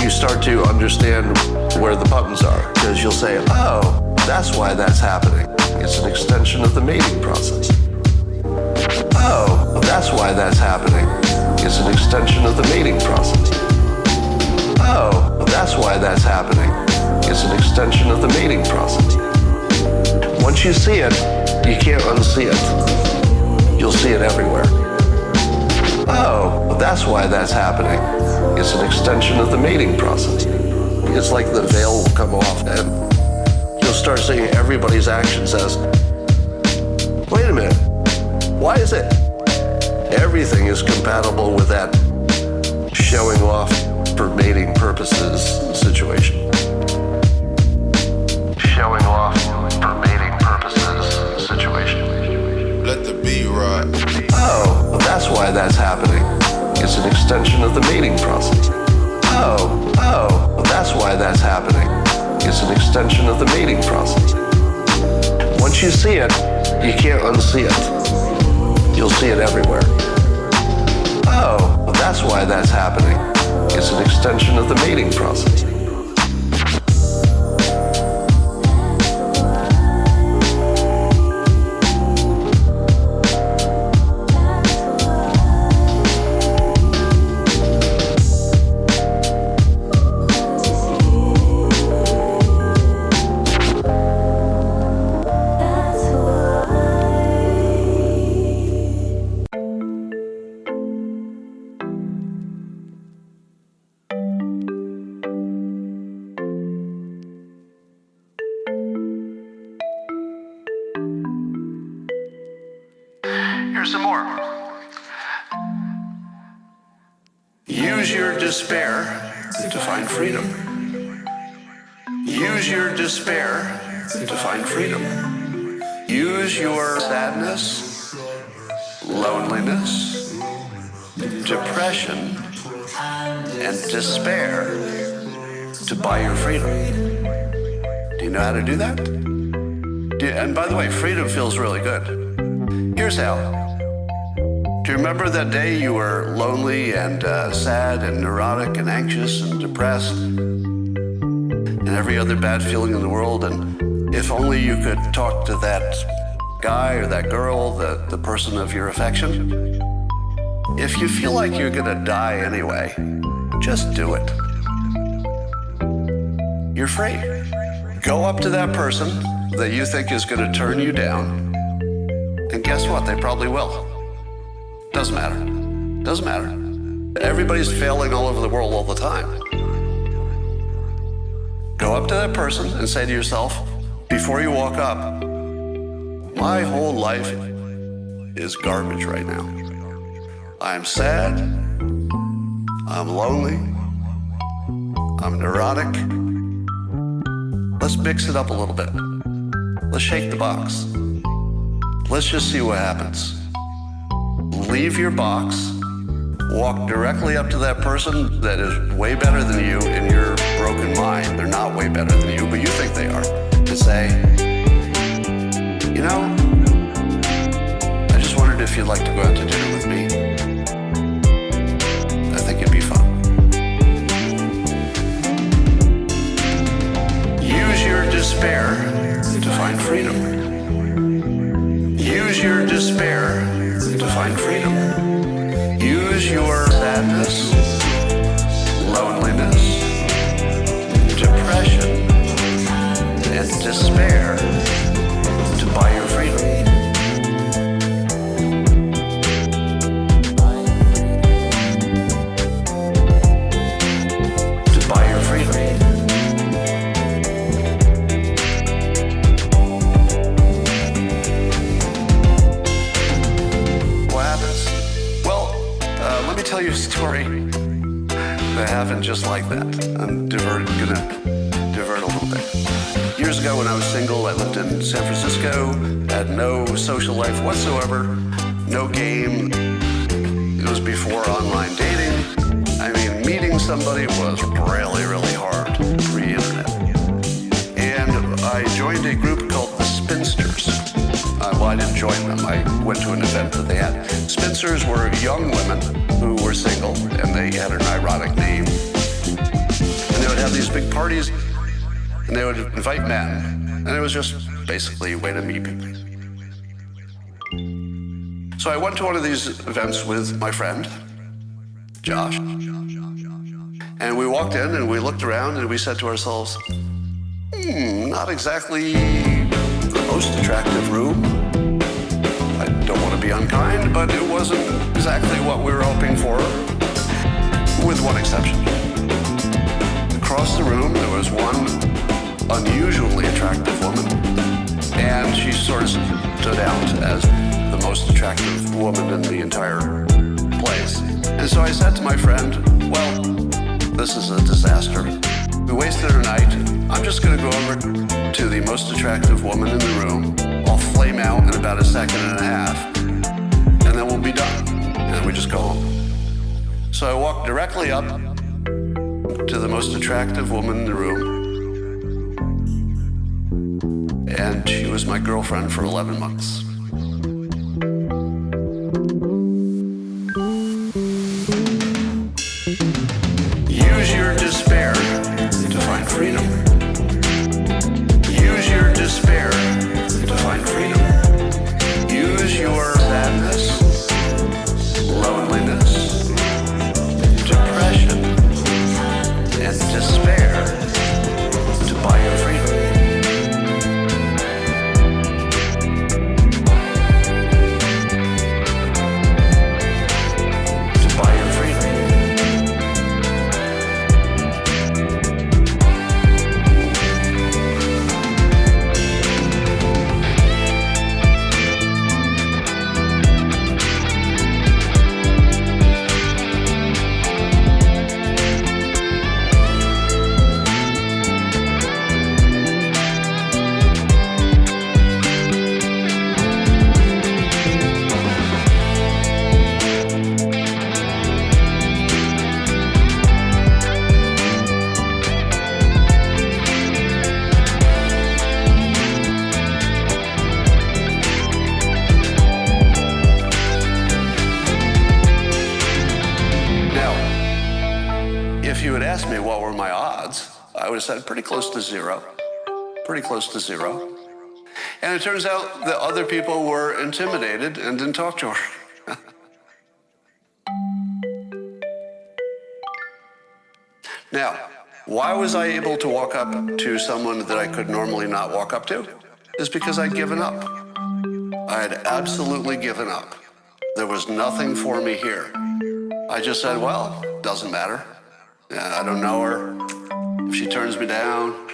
you start to understand where the buttons are, because you'll say, oh, that's why that's happening. It's an extension of the mating process. Oh, that's why that's happening. It's an extension of the mating process. Oh, that's why that's happening. It's an extension of the mating process. Once you see it, you can't unsee it. You'll see it everywhere. Oh, that's why that's happening. It's an extension of the mating process. It's like the veil will come off and you'll start seeing everybody's actions as, wait a minute, why is it? Everything is compatible with that showing off for mating purposes situation. Showing off for mating purposes situation. Let the beat rock. Oh, that's why that's happening. It's an extension of the mating process. Oh, that's why that's happening. It's an extension of the mating process. Once you see it, you can't unsee it. You'll see it everywhere. Oh, that's why that's happening. It's an extension of the mating process. Here's some more. Use your despair to find freedom. Use your despair to find freedom. Use your sadness, loneliness, depression, and despair to buy your freedom. Do you know how to do that? And by the way, freedom feels really good. Here's how. Do you remember that day you were lonely and sad and neurotic and anxious and depressed and every other bad feeling in the world? And if only you could talk to that guy or that girl, the person of your affection. If you feel like you're gonna die anyway, just do it. You're free. Go up to that person that you think is gonna turn you down, and guess what? They probably will. Doesn't matter. Doesn't matter. Everybody's failing all over the world all the time. Go up to that person and say to yourself, before you walk up, my whole life is garbage right now. I'm sad, I'm lonely, I'm neurotic. Let's mix it up a little bit. Let's shake the box. Let's just see what happens. Leave your box, walk directly up to that person that is way better than you in your broken mind. They're not way better than you, but you think they are. And say, you know, I just wondered if you'd like to go out to dinner with me. I think it'd be fun. Use your despair to find freedom. Use your despair to find freedom. Use your sadness, loneliness, depression, and despair to buy your freedom. To buy your freedom. What happens? Well, let me tell you a story that happened just like that. I'm gonna divert a little bit. Years ago when I was single, I lived in San Francisco, had no social life whatsoever, no game. It was before online dating. I mean, meeting somebody was really, really hard, pre-internet. And I joined a group called the Spinsters. Well, I didn't join them. I went to an event that they had. Spinsters were young women who were single, and they had an ironic name. And they would have these big parties, and they would invite men. And it was just basically a way to meet people. So I went to one of these events with my friend, Josh. And we walked in, and we looked around, and we said to ourselves, not exactly the most attractive room. I don't want to be unkind, but it wasn't exactly what we were hoping for, with one exception. Across the room, there was one unusually attractive woman, and she sort of stood out as the most attractive woman in the entire place. And so I said to my friend, well, this is a disaster. We wasted our night. I'm just going to go over to the most attractive woman in the room. I'll flame out in about a second and a half, and then we'll be done. And then we just go home. So I walked directly up to the most attractive woman in the room, and she was my girlfriend for 11 months. Use your despair to find freedom. Use your despair to find freedom. Use your sadness, loneliness, depression, and despair to buy your freedom. if you had asked me what were my odds, I would have said pretty close to zero. Pretty close to zero. And it turns out that other people were intimidated and didn't talk to her. Now, why was I able to walk up to someone that I could normally not walk up to? It's because I'd given up. I had absolutely given up. There was nothing for me here. I just said, well, doesn't matter. I don't know her. If she turns me down,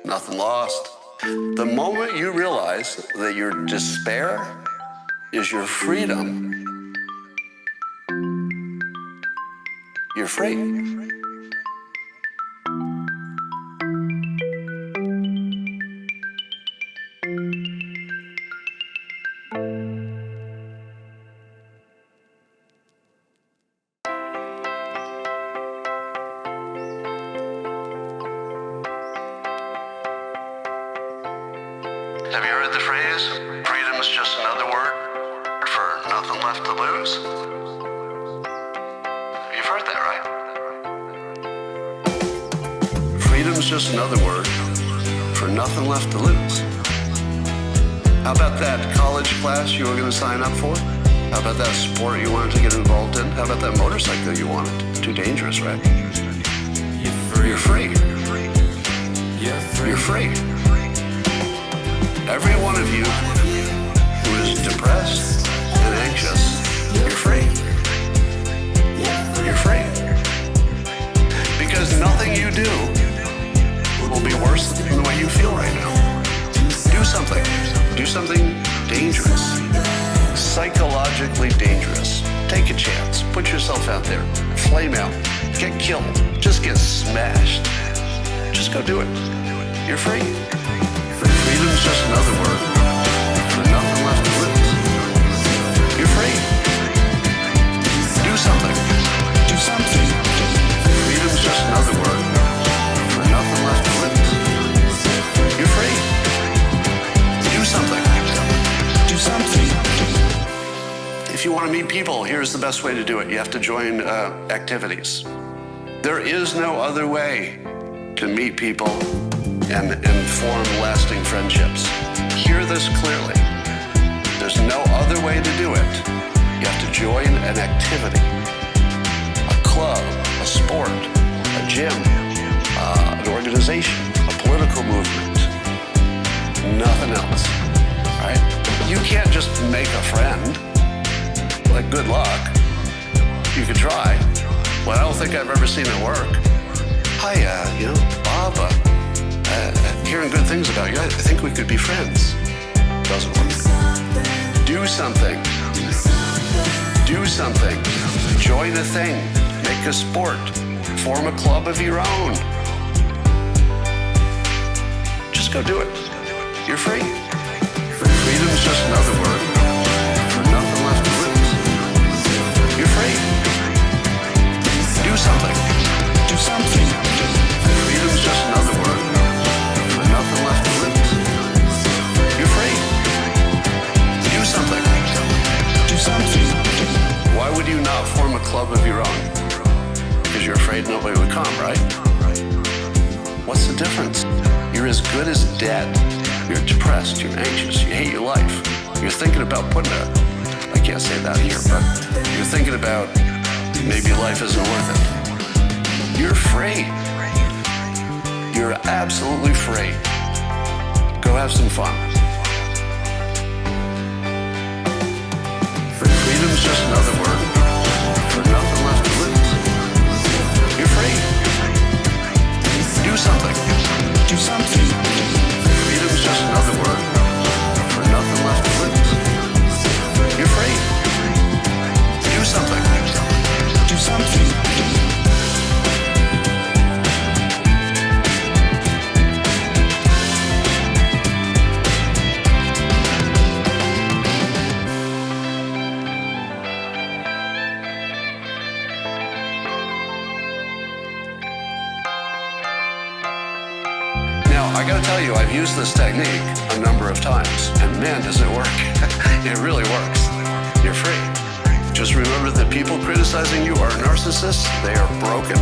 nothing lost. The moment you realize that your despair is your freedom, you're free. Have you heard the phrase, freedom is just another word for nothing left to lose? You've heard that, right? Freedom is just another word for nothing left to lose. How about that college class you were going to sign up for? How about that sport you wanted to get involved in? How about that motorcycle you wanted? Too dangerous, right? You're free. You're free. Every one of you who is depressed and anxious, you're free. You're free. Because nothing you do will be worse than the way you feel right now. Do something. Do something dangerous. Psychologically dangerous. Take a chance. Put yourself out there. Flame out. Get killed. Just get smashed. Just go do it. You're free. Freedom's just another word for nothing left to lose. You're free. Do something. Do something. Freedom's just another word for nothing left to lose. You're free. Do something. Do something. If you want to meet people, here's the best way to do it. You have to join activities. There is no other way to meet people and form lasting friendships. Hear this clearly. There's no other way to do it. You have to join an activity, a club, a sport, a gym, an organization, a political movement. Nothing else, right? You can't just make a friend. Like, good luck. You could try. Well, I don't think I've ever seen it work. Hi, Bob, hearing good things about you. I think we could be friends. Doesn't work. Do something. Do something. Join a thing. Make a sport. Form a club of your own. Just go do it. You're free. Freedom's just another word for nothing left to lose. You're free. Do something. Do something. Freedom's just another word for nothing left to lose. You're free. Do something. Do something. Why would you not form a club of your own? Because you're afraid nobody would come, right? What's the difference? You're as good as dead. You're depressed, you're anxious, you hate your life. You're thinking about putting I can't say that here, but you're thinking about maybe life isn't worth it. You're free. You're absolutely free. Go have some fun. Freedom's just another word for nothing left to lose. You're free. Do something. Do something. Freedom's just another word for nothing left to lose. You're free. Do something. Do something. I gotta tell you, I've used this technique a number of times, and man, does it work. It really works. You're free. Just remember that people criticizing you are narcissists. They are broken.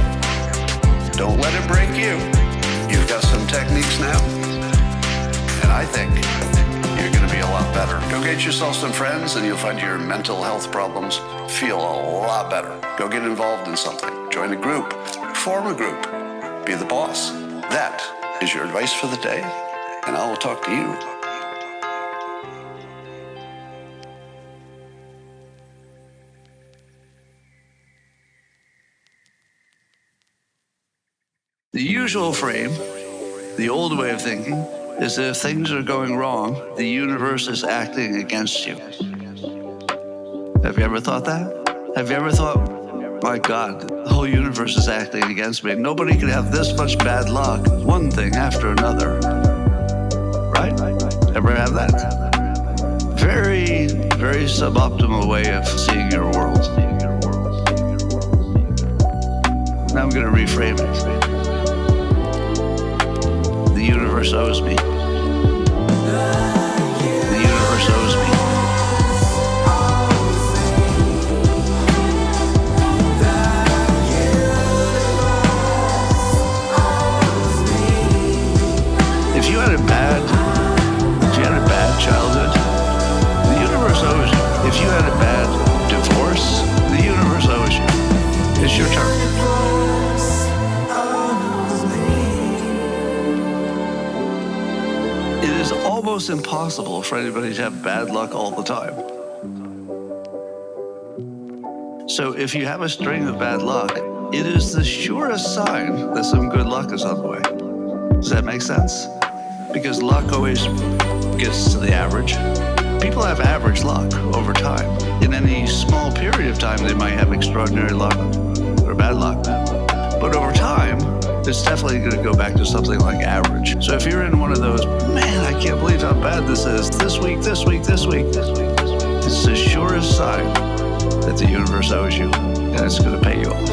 Don't let it break you. You've got some techniques now, and I think you're going to be a lot better. Go get yourself some friends, and you'll find your mental health problems feel a lot better. Go get involved in something. Join a group. Form a group. Be the boss. That is your advice for the day, and I will talk to you. The usual frame, the old way of thinking, is that if things are going wrong, the universe is acting against you. Have you ever thought that? Have you ever thought, my God, the whole universe is acting against me. Nobody can have this much bad luck, one thing after another. Right? Ever have that? Very, very suboptimal way of seeing your world. Now I'm going to reframe it. The universe owes me. The universe owes me. If you had a bad childhood, the universe owes you. If you had a bad divorce, the universe owes you. It's your turn. It is almost impossible for anybody to have bad luck all the time. So if you have a string of bad luck, it is the surest sign that some good luck is on the way. Does that make sense? Because luck always gets to the average. People have average luck over time. In any small period of time, they might have extraordinary luck or bad luck. But over time, it's definitely going to go back to something like average. So if you're in one of those, man, I can't believe how bad this is, this week, it's the surest sign that the universe owes you, and it's going to pay you off.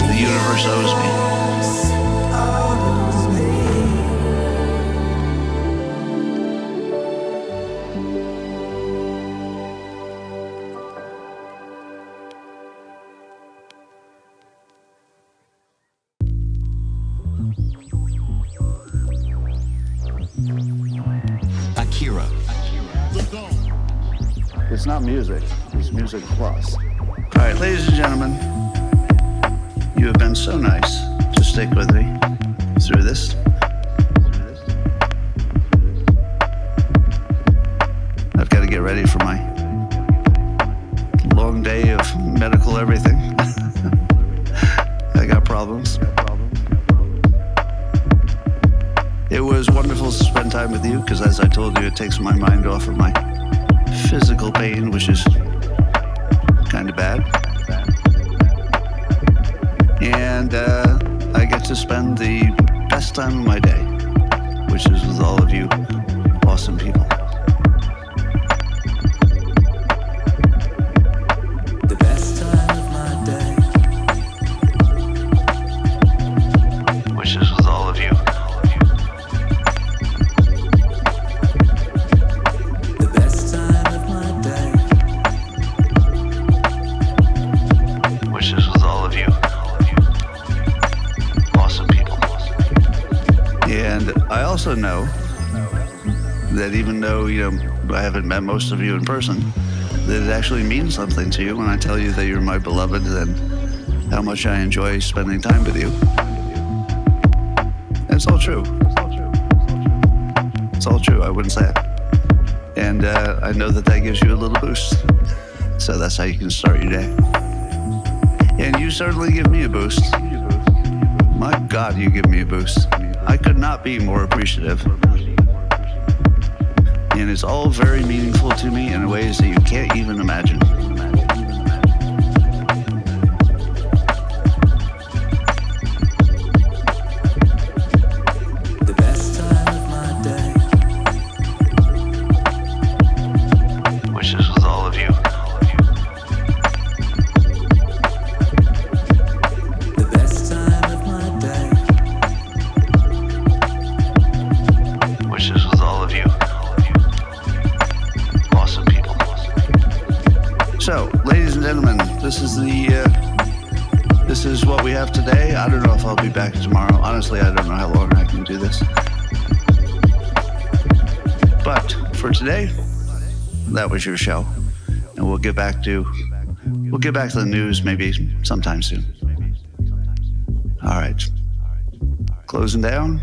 The universe owes me. Akira. It's not music, it's music plus. All right, ladies and gentlemen, you have been so nice to stick with me through this. I've got to get ready for my long day of medical everything. I got problems. It was wonderful to spend time with you because, as I told you, it takes my mind off of my physical pain, which is kind of bad. And I get to spend the best time of my day, which is with all of you awesome people. The best time of my day, which is with all of you. the best time of my day, Which is with all of you awesome people. And I also know that even though, I haven't met most of you in person, that it actually means something to you when I tell you that you're my beloved and how much I enjoy spending time with you. And it's all true. It's all true. I wouldn't say it. And I know that gives you a little boost. So that's how you can start your day. And you certainly give me a boost. My God, you give me a boost. I could not be more appreciative. And it's all very meaningful to me in ways that you can't even imagine. what we have today. I don't know if I'll be back tomorrow. Honestly, I don't know how long I can do this. But for today, that was your show. And we'll get back to the news maybe sometime soon. All right. Closing down.